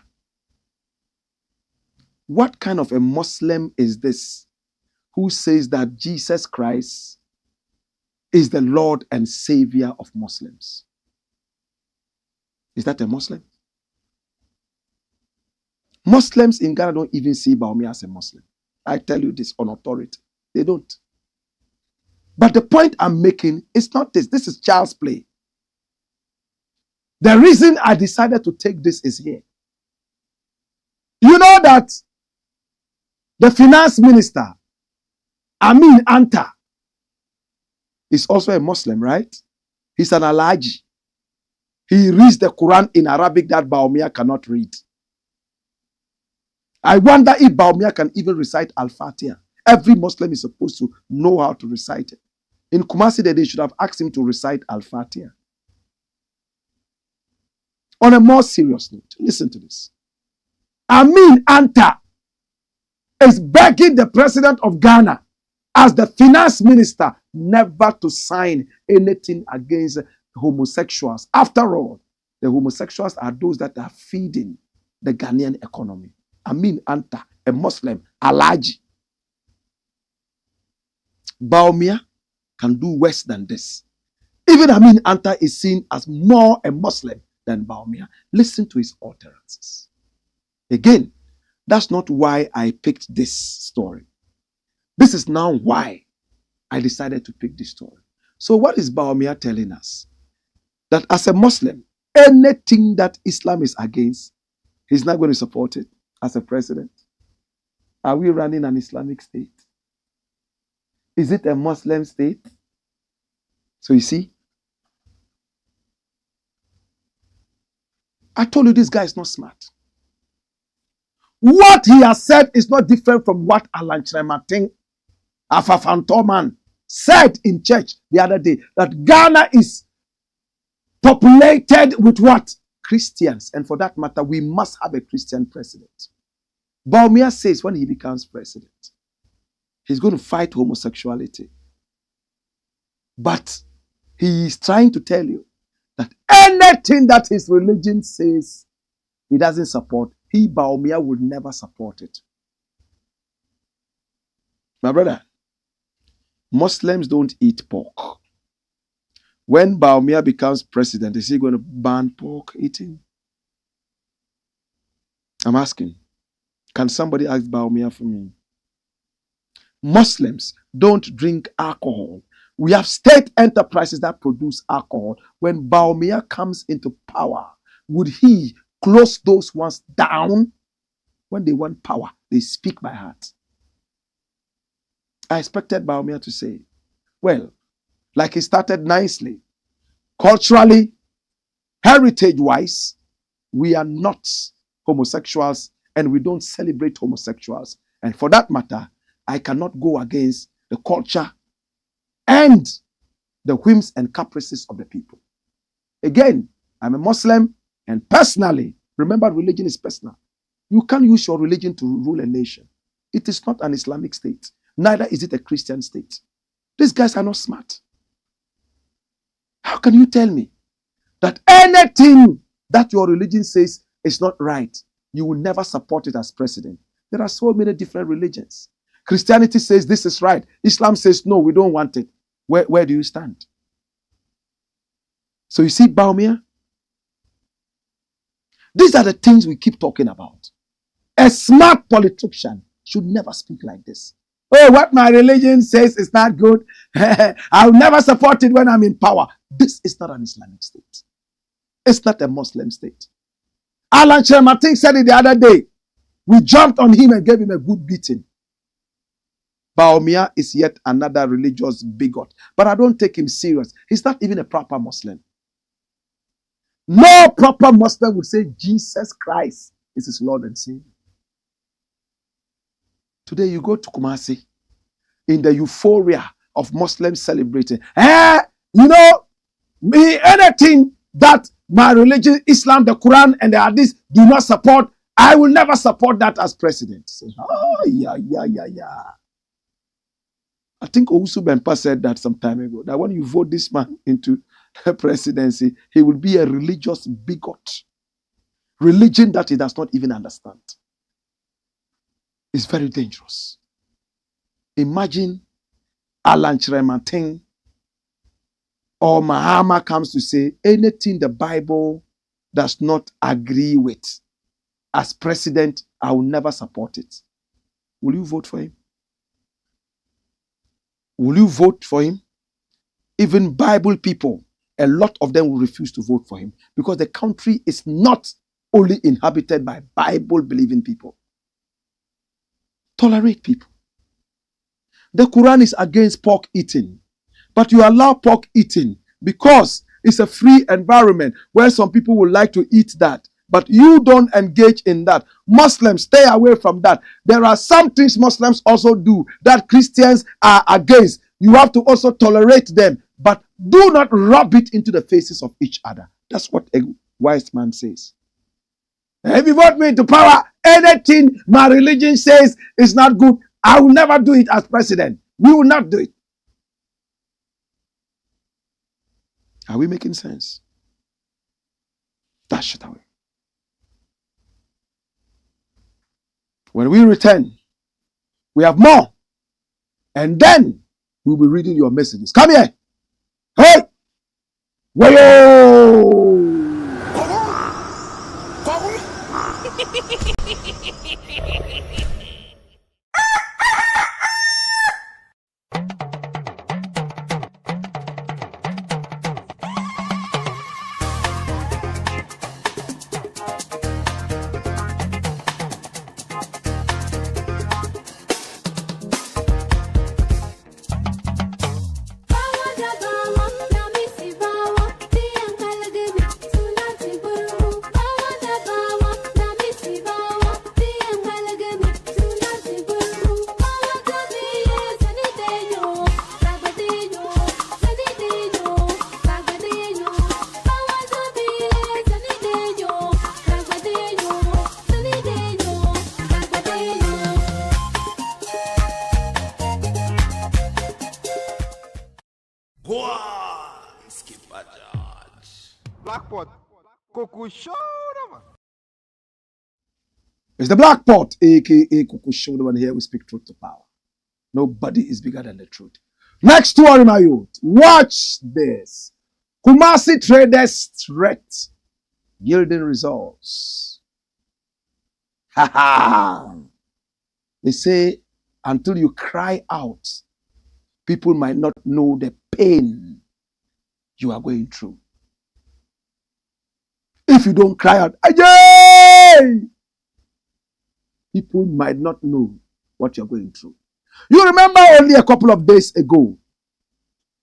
Speaker 1: what kind of a Muslim is this who says that Jesus Christ is the Lord and Savior of Muslims? Is that a Muslim? Muslims in Ghana don't even see BAWUMIA as a Muslim. I tell you this on authority. They don't. But the point I'm making is not this. This is child's play. The reason I decided to take this is here. You know that the finance minister, Amin Anta, is also a Muslim, right? He's an Alhaji. He reads the Quran in Arabic that BAWUMIA cannot read. I wonder if BAWUMIA can even recite Al-Fatiha. Every Muslim is supposed to know how to recite it. In Kumasi, they should have asked him to recite Al-Fatiha. On a more serious note, listen to this. Amin Anta is begging the president of Ghana as the finance minister never to sign anything against homosexuals. After all, The homosexuals are those that are feeding the Ghanaian economy. Amin Anta, a Muslim, Alaji. BAWUMIA can do worse than this. Even Amin Anta is seen as more a Muslim than BAWUMIA. Listen to his utterances. Again, that's not why I picked this story. This is now why I decided to pick this story. So what is BAWUMIA telling us? That as a Muslim, anything that Islam is against, he's not going to support it as a president. Are we running an Islamic state? Is it a Muslim state? So you see, I told you this guy is not smart. What he has said is not different from what Alan Chirematin, Afafantoman, said in church the other day, that Ghana is populated with what? Christians. And for that matter, we must have a Christian president. BAWUMIA says when he becomes president, he's going to fight homosexuality. But he is trying to tell you that anything that his religion says he doesn't support, he, BAWUMIA, would never support it. My brother, Muslims don't eat pork. When BAWUMIA becomes president, is he going to ban pork eating? I'm asking. Can somebody ask BAWUMIA for me? Muslims don't drink alcohol. We have state enterprises that produce alcohol. When BAWUMIA comes into power, would he close those ones down? When they want power, they speak by heart. I expected BAWUMIA to say, well, like he started nicely, culturally, heritage-wise, we are not homosexuals and we don't celebrate homosexuals. And for that matter, I cannot go against the culture and the whims and caprices of the people. Again, I'm a Muslim, and personally, remember, religion is personal. You can't use your religion to rule a nation. It is not an Islamic state. Neither is it a Christian state. These guys are not smart. How can you tell me that anything that your religion says is not right, you will never support it as president? There are so many different religions. Christianity says this is right. Islam says, no, we don't want it. Where do you stand? So you see, BAWUMIA, these are the things we keep talking about. A smart politician should never speak like this. Oh, what my religion says is not good. I'll never support it when I'm in power. This is not an Islamic state. It's not a Muslim state. Alan Chirematin said it the other day. We jumped on him and gave him a good beating. BAWUMIA is yet another religious bigot. But I don't take him serious. He's not even a proper Muslim. No proper Muslim would say Jesus Christ is his Lord and Savior. Today you go to Kumasi in the euphoria of Muslims celebrating. Anything that my religion, Islam, the Quran, and the Hadith do not support, I will never support that as president. I think Owusu Bempah said that some time ago, that when you vote this man into the presidency, he will be a religious bigot. Religion that he does not even understand. It's very dangerous. Imagine Alan Chirematin or Mahama comes to say anything the Bible does not agree with. As president, I will never support it. Will you vote for him? Will you vote for him? Even Bible people, a lot of them will refuse to vote for him because the country is not only inhabited by Bible-believing people. Tolerate people. The Quran is against pork eating, but you allow pork eating because it's a free environment where some people would like to eat that, but you don't engage in that. Muslims, stay away from that. There are some things Muslims also do that Christians are against. You have to also tolerate them, but do not rub it into the faces of each other. That's what a wise man says. If you vote me into power, anything my religion says is not good, I will never do it as president. We will not do it. Are we making sense? Dash it away. When we return, we have more. And then we'll be reading your messages. Come here. Hey! Wayo!
Speaker 2: Blackpot. Kuku show them.
Speaker 1: It's the Black Pot, aka Kuku Shoulder, and here we speak truth to power. Nobody is bigger than the truth. Next story, my youth. Watch this. Kumasi traders threat yielding results. Ha ha. They say until you cry out, people might not know the pain you are going through. If you don't cry out, Ajay! People might not know what you're going through. You remember only a couple of days ago,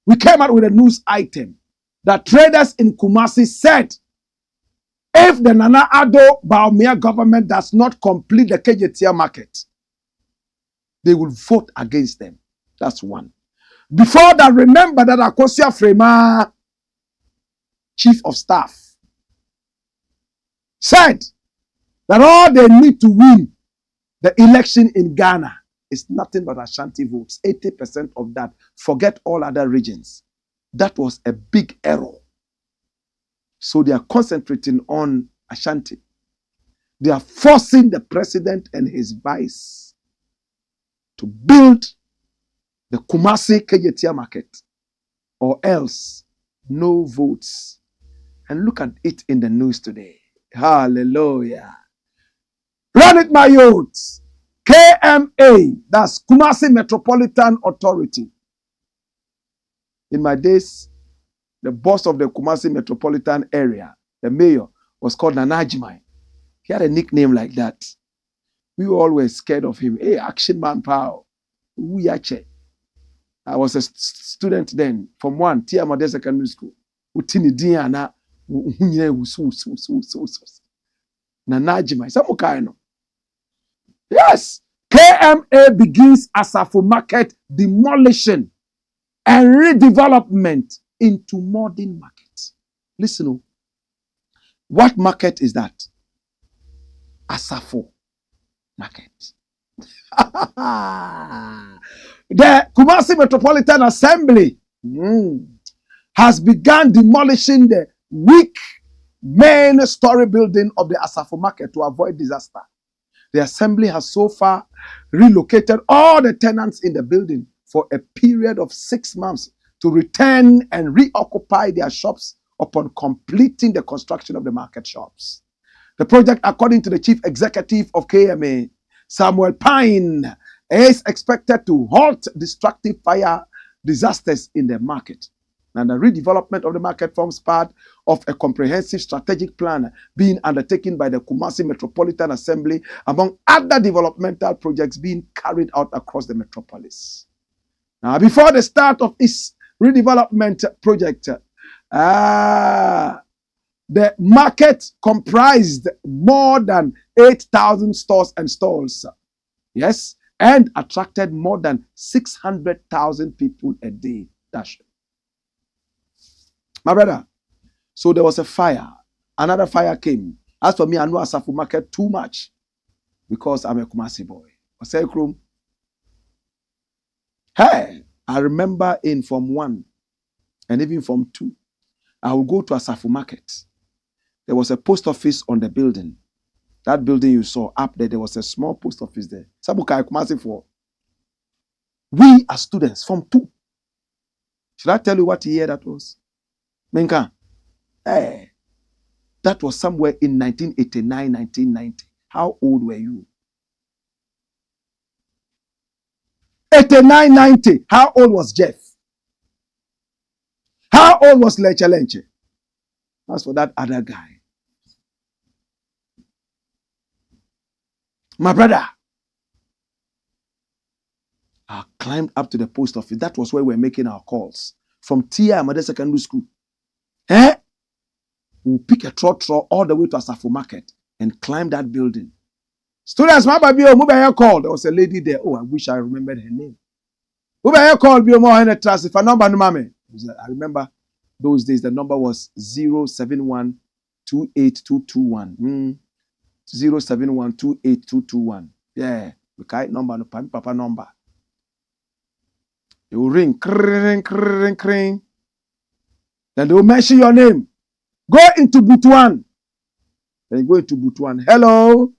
Speaker 1: we came out with a news item that traders in Kumasi said, if the Nana Addo BAWUMIA government does not complete the KJTR market, they will vote against them. That's one. Before that, remember that Akosia Frema, chief of staff, said that all they need to win the election in Ghana is nothing but Ashanti votes. 80% of that. Forget all other regions. That was a big error. So they are concentrating on Ashanti. They are forcing the president and his vice to build the Kumasi KJTR market, or else no votes. And look at it in the news today. Hallelujah. Run it, my youths. KMA, that's Kumasi Metropolitan Authority. In my days, the boss of the Kumasi Metropolitan area, the mayor, was called Nanajimai. He had a nickname like that. We were always scared of him. Hey, action man power. I was a student then, from one, Tiamade Secondary School. Utini Diana. Yes, KMA begins Asafo market demolition and redevelopment into modern markets. Listen, what market is that? Asafo market. The Kumasi Metropolitan Assembly has begun demolishing the weak main story building of the Asafo market to avoid disaster. The assembly has so far relocated all the tenants in the building for a period of 6 months to return and reoccupy their shops upon completing the construction of the market shops. The project, according to the chief executive of KMA, Samuel Pine, is expected to halt destructive fire disasters in the market. And the redevelopment of the market forms part of a comprehensive strategic plan being undertaken by the Kumasi Metropolitan Assembly, among other developmental projects being carried out across the metropolis. Now, before the start of its redevelopment project, the market comprised more than 8,000 stores and stalls. Yes, and attracted more than 600,000 people a day. That's it. My brother, so there was a fire. Another fire came. As for me, I know Asafo market too much because I'm a Kumasi boy. Hey, I remember in Form 1 and even Form 2, I will go to Asafo market There was a post office on the building. That building you saw up there, there was a small post office there. Sabuka Kumasi for. We as students, Form 2. Should I tell you what year that was? Menka, that was somewhere in 1989, 1990. How old were you? 89, 90. How old was Jeff? How old was Leche Lenche? As for that other guy. My brother, I climbed up to the post office. That was where we were making our calls. From TI Mother Secondary School. We'll pick a trot all the way to Asafo Market and climb that building. Students, my baby, move call. There was a lady there. Oh, I wish I remembered her name. Move call, be more in trust. If I number no mame. I remember those days the number was 071 28221. 071 28221. Yeah. We can't number no papa number. You ring, kring, kring, kring. Then they will mention your name. Go into booth 1. Then you go into booth 1. Hello.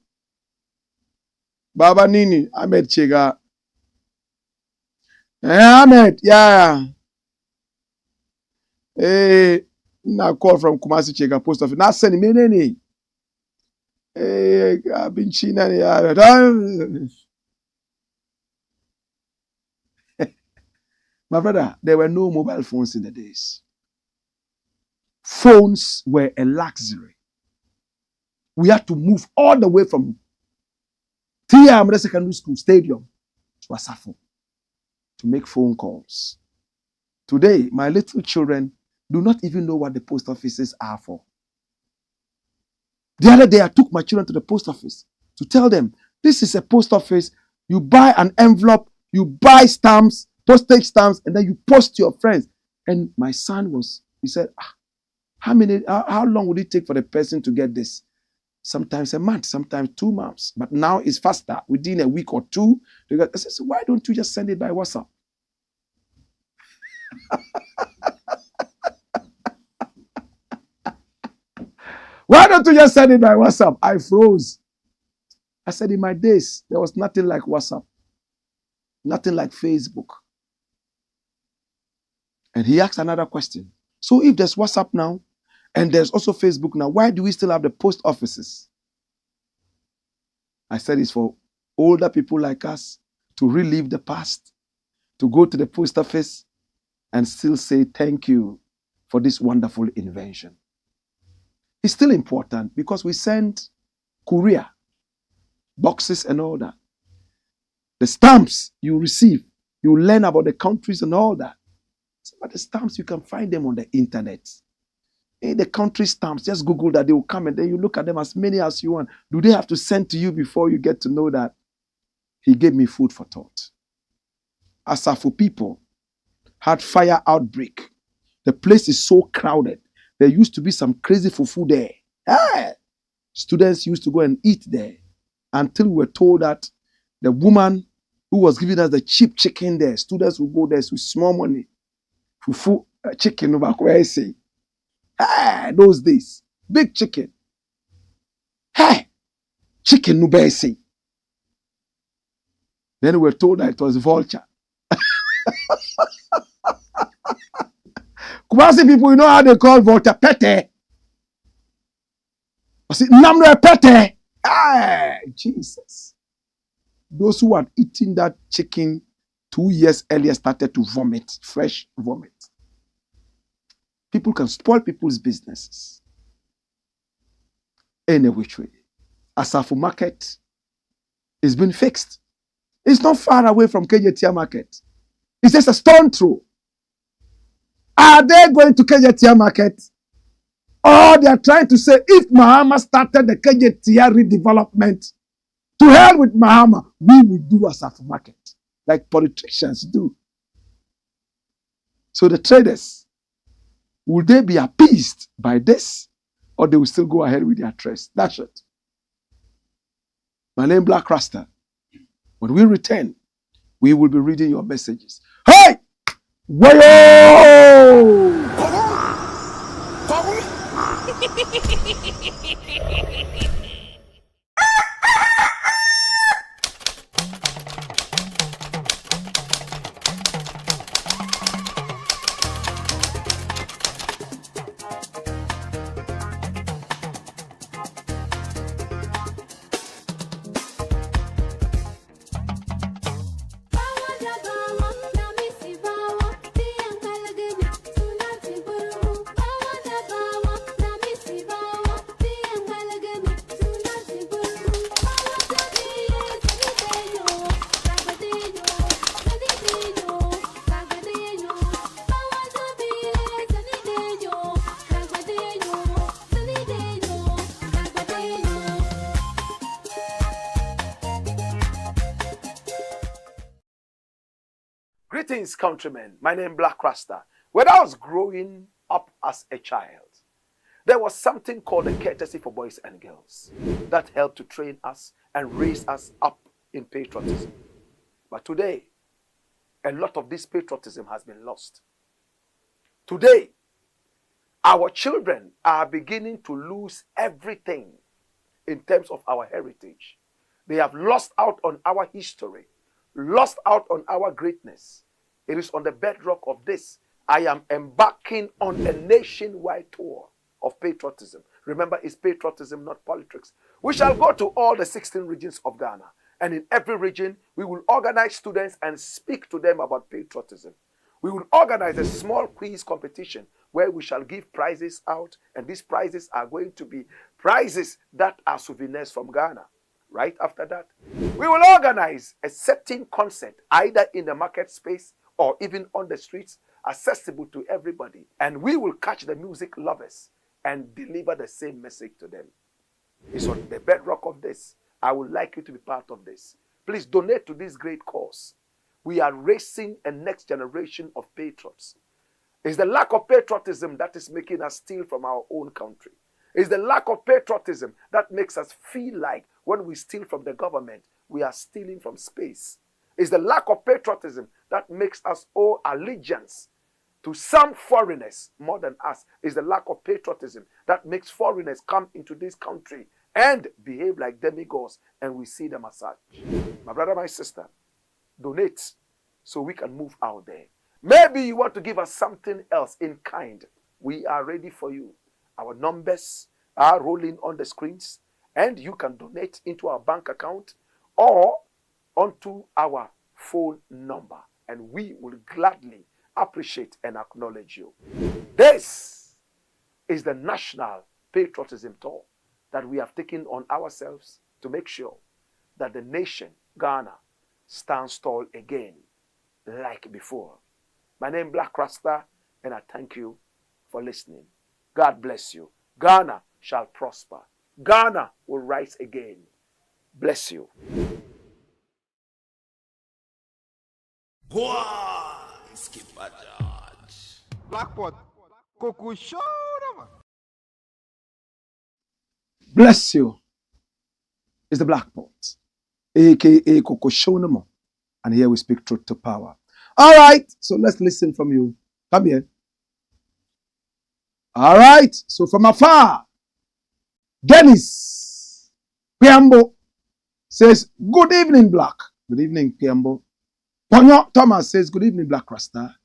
Speaker 1: Baba Nini, Ahmed Chega. Ahmed, yeah. Hey, now call from Kumasi Chega post office. Now send me any. Hey, I've been cheating. My brother, there were no mobile phones in the days. Phones were a luxury. We had to move all the way from TI Secondary School Stadium to Asafo to make phone calls. Today, my little children do not even know what the post offices are for. The other day, I took my children to the post office to tell them, this is a post office. You buy an envelope, you buy stamps, postage stamps, and then you post to your friends. And my son he said, how long would it take for the person to get this? Sometimes a month, sometimes 2 months. But now it's faster. Within a week or 2. I said, so why don't you just send it by WhatsApp? Why don't you just send it by WhatsApp? I froze. I said, in my days, there was nothing like WhatsApp. Nothing like Facebook. And he asked another question. So if there's WhatsApp now, and there's also Facebook now, why do we still have the post offices? I said it's for older people like us to relive the past, to go to the post office and still say thank you for this wonderful invention. It's still important because we send courier, boxes and all that. The stamps you receive, you learn about the countries and all that. But the stamps, you can find them on the internet. The country stamps, just Google that, they will come and then you look at them as many as you want. Do they have to send to you before you get to know that? He gave me food for thought. Asafo people had fire outbreak. The place is so crowded. There used to be some crazy fufu there. Students used to go and eat there until we were told that the woman who was giving us the cheap chicken there, students would go there with small money. Fufu chicken over where I say. Those days, big chicken. Chicken nubesi. Then we were told that it was vulture. Kumasi people, you know how they call vulture? Pete. I said, Namno pete. Jesus. Those who had eaten that chicken 2 years earlier started to vomit, fresh vomit. People can spoil people's businesses. Any which way. Asafo Market is being fixed. It's not far away from KJTR Market. It's just a stone throw. Are they going to KJTR Market? Or they are trying to say, if MAHAMA started the KJTR redevelopment, to hell with MAHAMA, we will do Asafo Market, like politicians do. So the traders, will they be appeased by this? Or they will still go ahead with their trust? That's it. My name is Blakk RASTA. When we return, we will be reading your messages. Hey! Wayo! Greetings, countrymen. My name is Blakk Rasta. When I was growing up as a child, there was something called a courtesy for boys and girls that helped to train us and raise us up in patriotism. But today, a lot of this patriotism has been lost. Today, our children are beginning to lose everything in terms of our heritage. They have lost out on our history, lost out on our greatness. It is on the bedrock of this I am embarking on a nationwide tour of patriotism. Remember, it's patriotism, not politics. We shall go to all the 16 regions of Ghana, and in every region, we will organize students and speak to them about patriotism. We will organize a small quiz competition where we shall give prizes out, and these prizes are going to be prizes that are souvenirs from Ghana. Right after that, we will organize a certain concert, either in the market space or even on the streets, accessible to everybody. And we will catch the music lovers and deliver the same message to them. It's on the bedrock of this. I would like you to be part of this. Please donate to this great cause. We are raising a next generation of patriots. It's the lack of patriotism that is making us steal from our own country. It's the lack of patriotism that makes us feel like when we steal from the government, we are stealing from space. It's the lack of patriotism that makes us owe allegiance to some foreigners more than us. It's the lack of patriotism that makes foreigners come into this country and behave like demigods, and we see them as such. My brother, my sister, donate so we can move out there. Maybe you want to give us something else in kind. We are ready for you. Our numbers are rolling on the screens, and you can donate into our bank account or onto our phone number, and we will gladly appreciate and acknowledge you. This is the National Patriotism Tour that we have taken on ourselves to make sure that the nation, Ghana, stands tall again like before. My name is Blakk Rasta, and I thank you for listening. God bless you. Ghana shall prosper. Ghana will rise again. Bless you.
Speaker 2: Blackpot. Kuku show man.
Speaker 1: Bless you. It's the Black Pot, aka Coco Shonamo. And here we speak truth to power. All right, so let's listen from you. Come here. All right, so from afar, Dennis Piambo says, good evening, Blakk. Good evening, Piambo. Ponyo Thomas says, good evening, Blakk Rasta.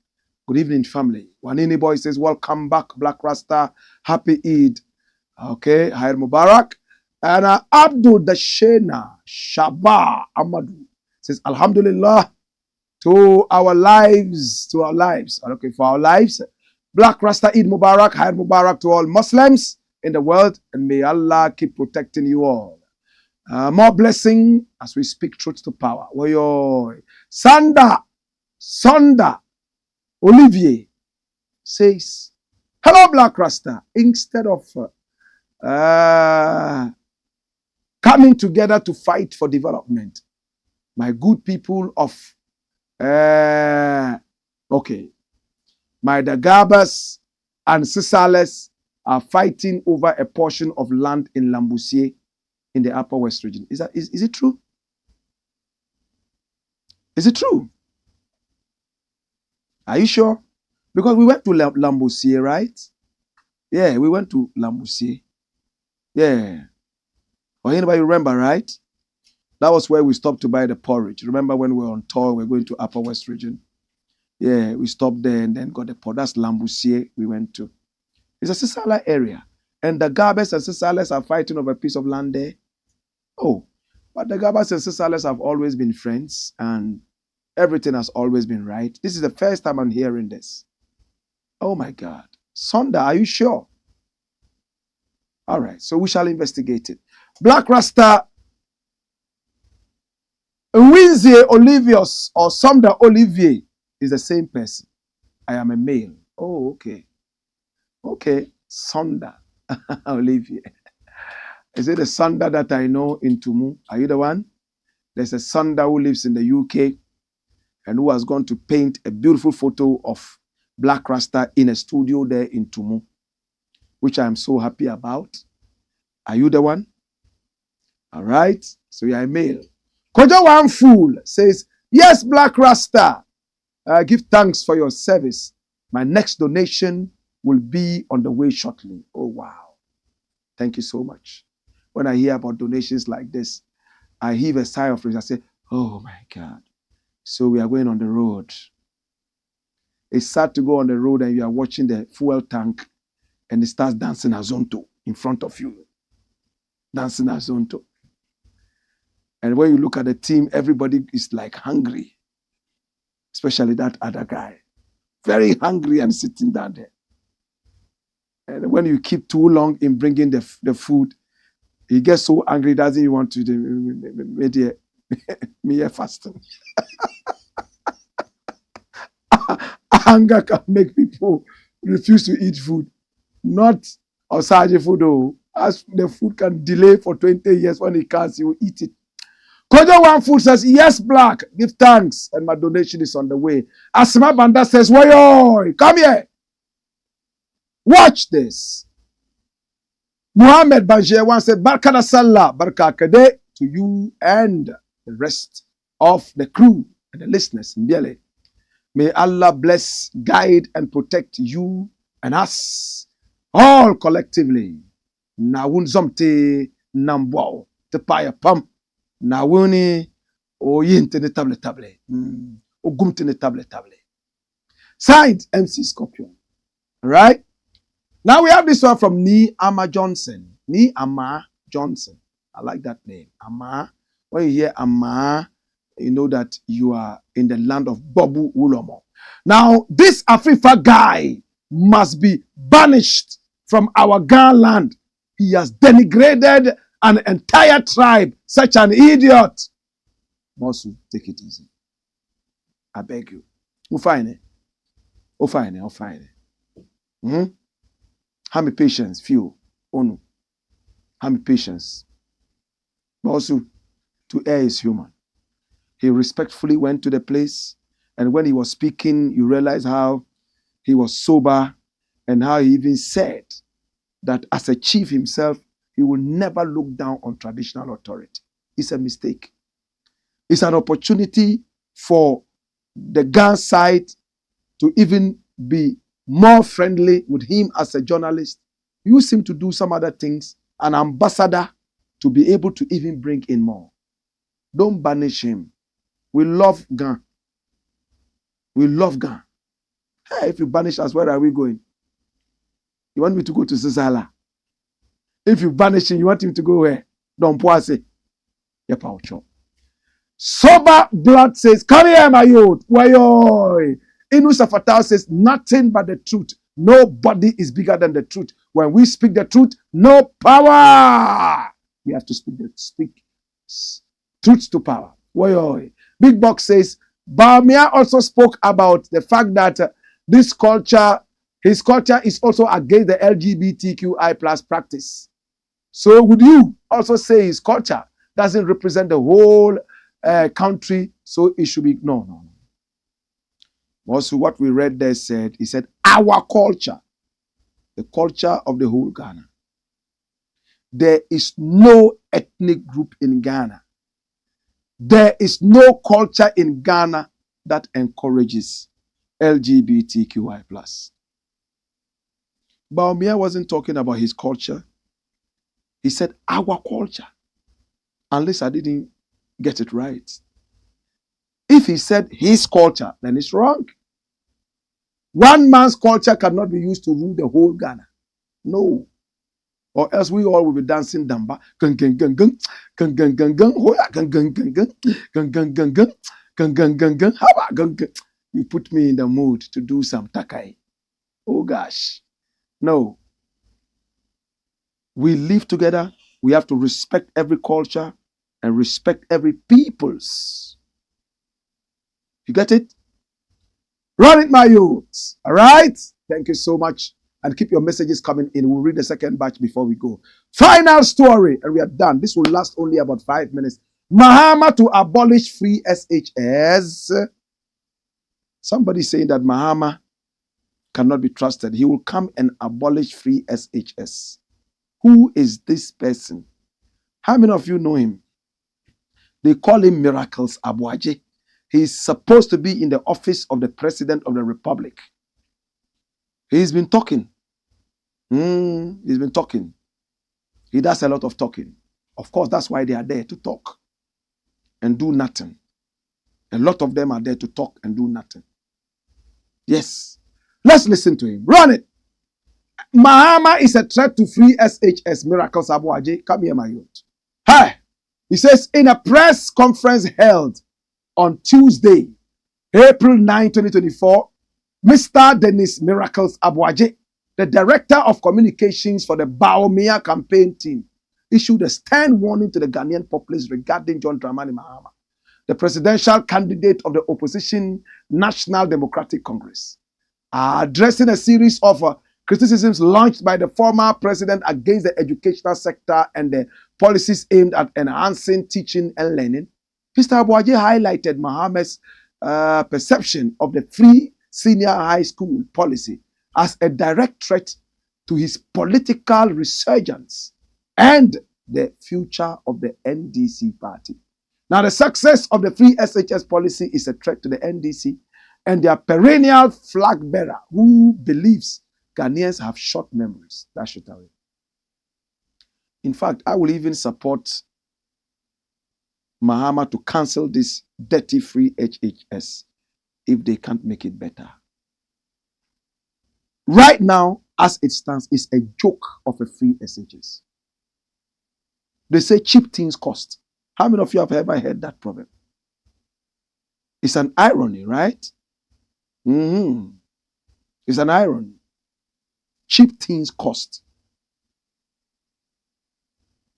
Speaker 1: Good evening, family. Wanini Boy says, welcome back, Blakk Rasta. Happy Eid. Okay, Hair Mubarak. And Abdul Dashena Shaba Amadou says, Alhamdulillah, to our lives. Okay, for our lives. Blakk Rasta Eid Mubarak, Hair Mubarak to all Muslims in the world, and may Allah keep protecting you all. More blessing as we speak truth to power. Sonda Olivier says, hello, Blakk Rasta. Instead of coming together to fight for development, my good people of my Dagabas and Sisales are fighting over a portion of land in Lambusie in the Upper West region. Is it true? Is it true? Are you sure? Because we went to Lambusie, right? Yeah, we went to Lambusie. Yeah. Or anybody remember, right? That was where we stopped to buy the porridge. Remember when we were on tour, we were going to Upper West Region? Yeah, we stopped there and then got the porridge. That's Lambusie we went to. It's a Sisala area. And the Gabas and Sisales are fighting over a piece of land there. Oh, but the Gabas and Sisales have always been friends and everything has always been right. This is the first time I'm hearing this. Oh my God. Sonda, are you sure? All right, so we shall investigate it. Blakk Rasta, Winzie Olivius or Sonda Olivier is the same person. I am a male. Oh, okay. Okay, Sonda Olivier. Is it the Sonda that I know in Tumu? Are you the one? There's a Sonda who lives in the UK and who has gone to paint a beautiful photo of Blakk Rasta in a studio there in Tumu, which I'm so happy about. Are you the one? All right. So you're a male. Kojo One Fool says, yes, Blakk Rasta. Give thanks for your service. My next donation will be on the way shortly. Oh, wow. Thank you so much. When I hear about donations like this, I heave a sigh of relief. I say, oh my God. So we are going on the road. It's sad to go on the road and you are watching the fuel tank and it starts dancing azonto in front of you. Dancing azonto. And when you look at the team, everybody is like hungry. Especially that other guy. Very hungry and sitting down there. And when you keep too long in bringing the food, he gets so angry, doesn't he want to me fasting. Anger can make people refuse to eat food. Not Osage food, though. As the food can delay for 20 years, when it comes, you will eat it. Kojo One Food says, yes, Blakk, give thanks, and my donation is on the way. Asma Banda says, Wayo, come here. Watch this. Muhammad Banjir once said, Barkada Sallah, Barka Kade to you and the rest of the crew and the listeners in Biele. May Allah bless, guide, and protect you and us all collectively. Nawun zomte nambwao te paya pam. Nawuni oyinte ne table. Ogumte ne table. Signed MC Scorpion. All right. Now we have this one from Ni Ama Johnson. Ni Ama Johnson. I like that name. Ama. When you hear Ama, you know that you are in the land of Bobu Wulomo. Now, this Afrifa guy must be banished from our Ghana land. He has denigrated an entire tribe. Such an idiot. Mosu, take it easy. I beg you. We'll find it. We'll find it. How many patience? Few. Oh no. How many patience? But also, to err is human. He respectfully went to the place, and when he was speaking, you realize how he was sober and how he even said that as a chief himself, he will never look down on traditional authority. It's a mistake. It's an opportunity for the Ghana side to even be more friendly with him as a journalist. Use him to do some other things, an ambassador to be able to even bring in more. Don't banish him. We love Ghana. We love Ghana. Hey, if you banish us, where are we going? You want me to go to Sisala? If you banish him, you want him to go where? Don't poise. Sober Blood says, come here, my youth. Wayo. Inu Safatal says, nothing but the truth. Nobody is bigger than the truth. When we speak the truth, no power. We have to speak truth to power. Wayo. Big Box says, BAWUMIA also spoke about the fact that his culture is also against the LGBTQI plus practice. So would you also say his culture doesn't represent the whole country, so it should be, no. Also, what we read there said, he said, our culture, the culture of the whole Ghana. There is no ethnic group in Ghana. There is no culture in Ghana that encourages LGBTQI+. BAWUMIA wasn't talking about his culture. He said our culture. Unless I didn't get it right. If he said his culture, then it's wrong. One man's culture cannot be used to rule the whole Ghana. No. Or else we all will be dancing damba. Gung, gung, gung, gung. Gung, gung, gung, gung. Hoya. Gung, gung, gung, gung. Gung, gung, gung, gung. Gung, gung, gung, gung. How about gung, gung? You put me in the mood to do some takai. Oh gosh. No. We live together. We have to respect every culture and respect every people's. You get it? Run it, my youths. All right? Thank you so much. And keep your messages coming in. We'll read the second batch before we go. Final story. And we are done. This will last only about 5 minutes. MAHAMA to abolish free SHS. Somebody saying that MAHAMA cannot be trusted. He will come and abolish free SHS. Who is this person? How many of you know him? They call him Miracles Abuaje. He's supposed to be in the office of the President of the Republic. He's been talking. He's been talking. He does a lot of talking. Of course, that's why they are there to talk and do nothing. A lot of them are there to talk and do nothing. Yes. Let's listen to him. Run it. MAHAMA is a threat to free SHS. Miracles Abuaje. Come here, my youth. Hi. He says, in a press conference held on Tuesday, April 9, 2024, Mr. Dennis Miracles Abuaje, the Director of Communications for the BAWUMIA campaign team, issued a stern warning to the Ghanaian populace regarding John Dramani Mahama, the presidential candidate of the opposition National Democratic Congress, addressing a series of criticisms launched by the former president against the educational sector and the policies aimed at enhancing teaching and learning. Mr. Abuaje highlighted Mahama's perception of the free senior high school policy as a direct threat to his political resurgence and the future of the NDC party. Now, the success of the free SHS policy is a threat to the NDC and their perennial flag bearer who believes Ghanaians have short memories. That's it. In fact, I will even support MAHAMA to cancel this dirty free HHS if they can't make it better. Right now, as it stands, it's a joke of a free SHS. They say cheap things cost. How many of you have ever heard that proverb? It's an irony, right? It's an irony. Cheap things cost.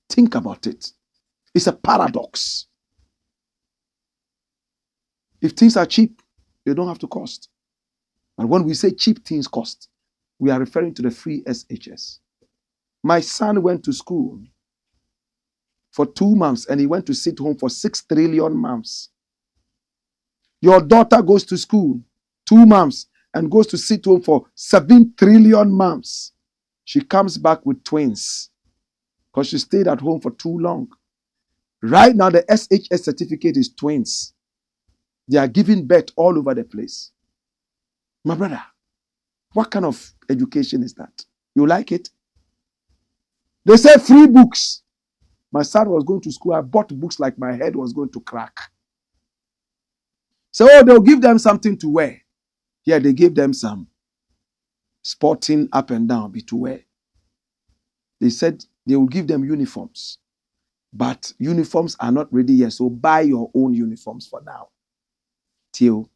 Speaker 1: Think about it. It's a paradox. If things are cheap, they don't have to cost. But when we say cheap things cost, we are referring to the free SHS. My son went to school for 2 months and he went to sit home for 6 trillion months. Your daughter goes to school 2 months and goes to sit home for 7 trillion months. She comes back with twins because she stayed at home for too long. Right now, the SHS certificate is twins. They are giving birth all over the place. My brother, what kind of education is that? You like it? They say free books. My son was going to school. I bought books like my head was going to crack. So they'll give them something to wear. Here they gave them some sporting up and down to wear. They said they will give them uniforms. But uniforms are not ready yet. So buy your own uniforms for now. Till.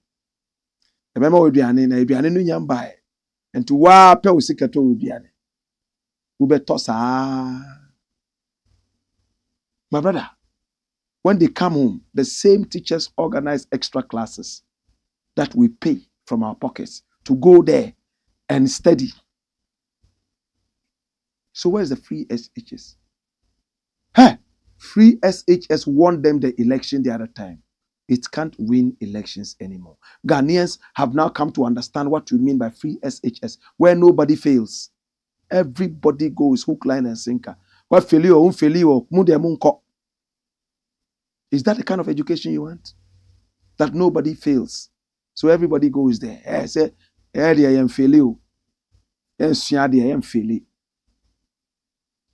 Speaker 1: Remember we biane no nyam buy. And to wa pe usikato we biane. Ube tosa. My brother, when they come home, the same teachers organize extra classes that we pay from our pockets to go there and study. So where's the free SHS? Hey, free SHS won them the election the other time. It can't win elections anymore. Ghanaians have now come to understand what we mean by free SHS, where nobody fails. Everybody goes hook, line, and sinker. What failure, munko. Is that the kind of education you want? That nobody fails. So everybody goes there. I say, I am failure.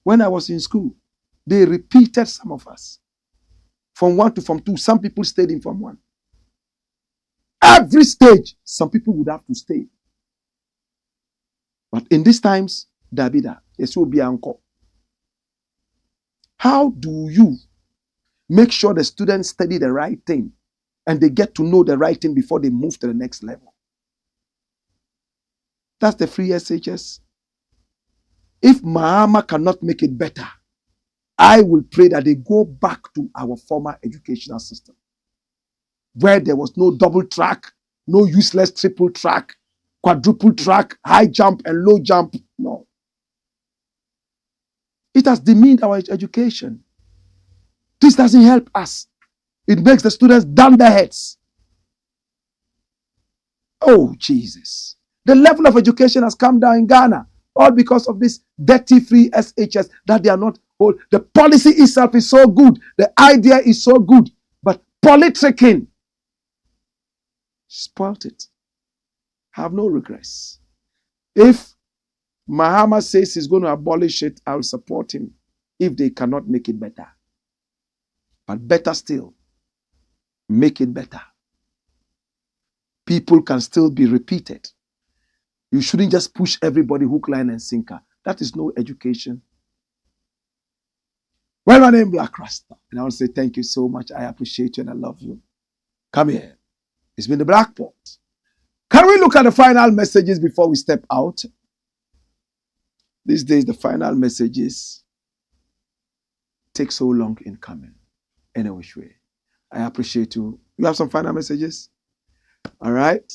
Speaker 1: When I was in school, they repeated some of us. From 1 to Form 2, some people stayed in Form 1. Every stage, some people would have to stay. But in these times, Davida, yes, will be uncle. How do you make sure the students study the right thing and they get to know the right thing before they move to the next level? That's the free SHS. If MAHAMA cannot make it better, I will pray that they go back to our former educational system, where there was no double track, no useless triple track, quadruple track, high jump and low jump. No. It has demeaned our education. This doesn't help us. It makes the students down their heads. Oh, Jesus. The level of education has come down in Ghana, all because of this dirty free SHS that they are not whole. The policy itself is so good. The idea is so good. But politicking spoiled it. Have no regrets. If MAHAMA says he's going to abolish it, I'll support him if they cannot make it better. But better still, make it better. People can still be repeated. You shouldn't just push everybody hook, line, and sinker. That is no education. Well, my name is Blakk Rasta, and I want to say thank you so much. I appreciate you and I love you. Come here. It's been the Blakk Pot. Can we look at the final messages before we step out? These days, the final messages take so long in coming. In which way? I appreciate you. You have some final messages? All right.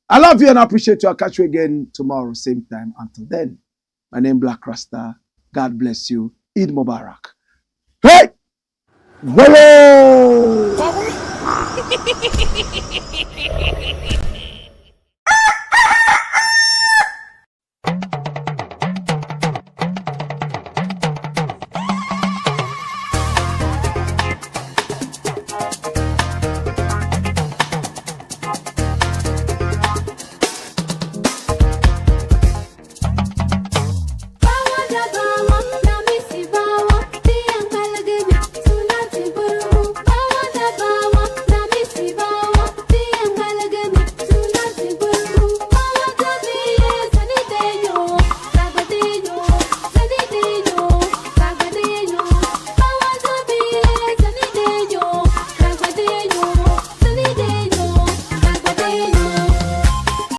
Speaker 1: I love you and I appreciate you. I'll catch you again tomorrow, same time. Until then, my name is Blakk Rasta. God bless you. Eid Mubarak. Hey! Whoa!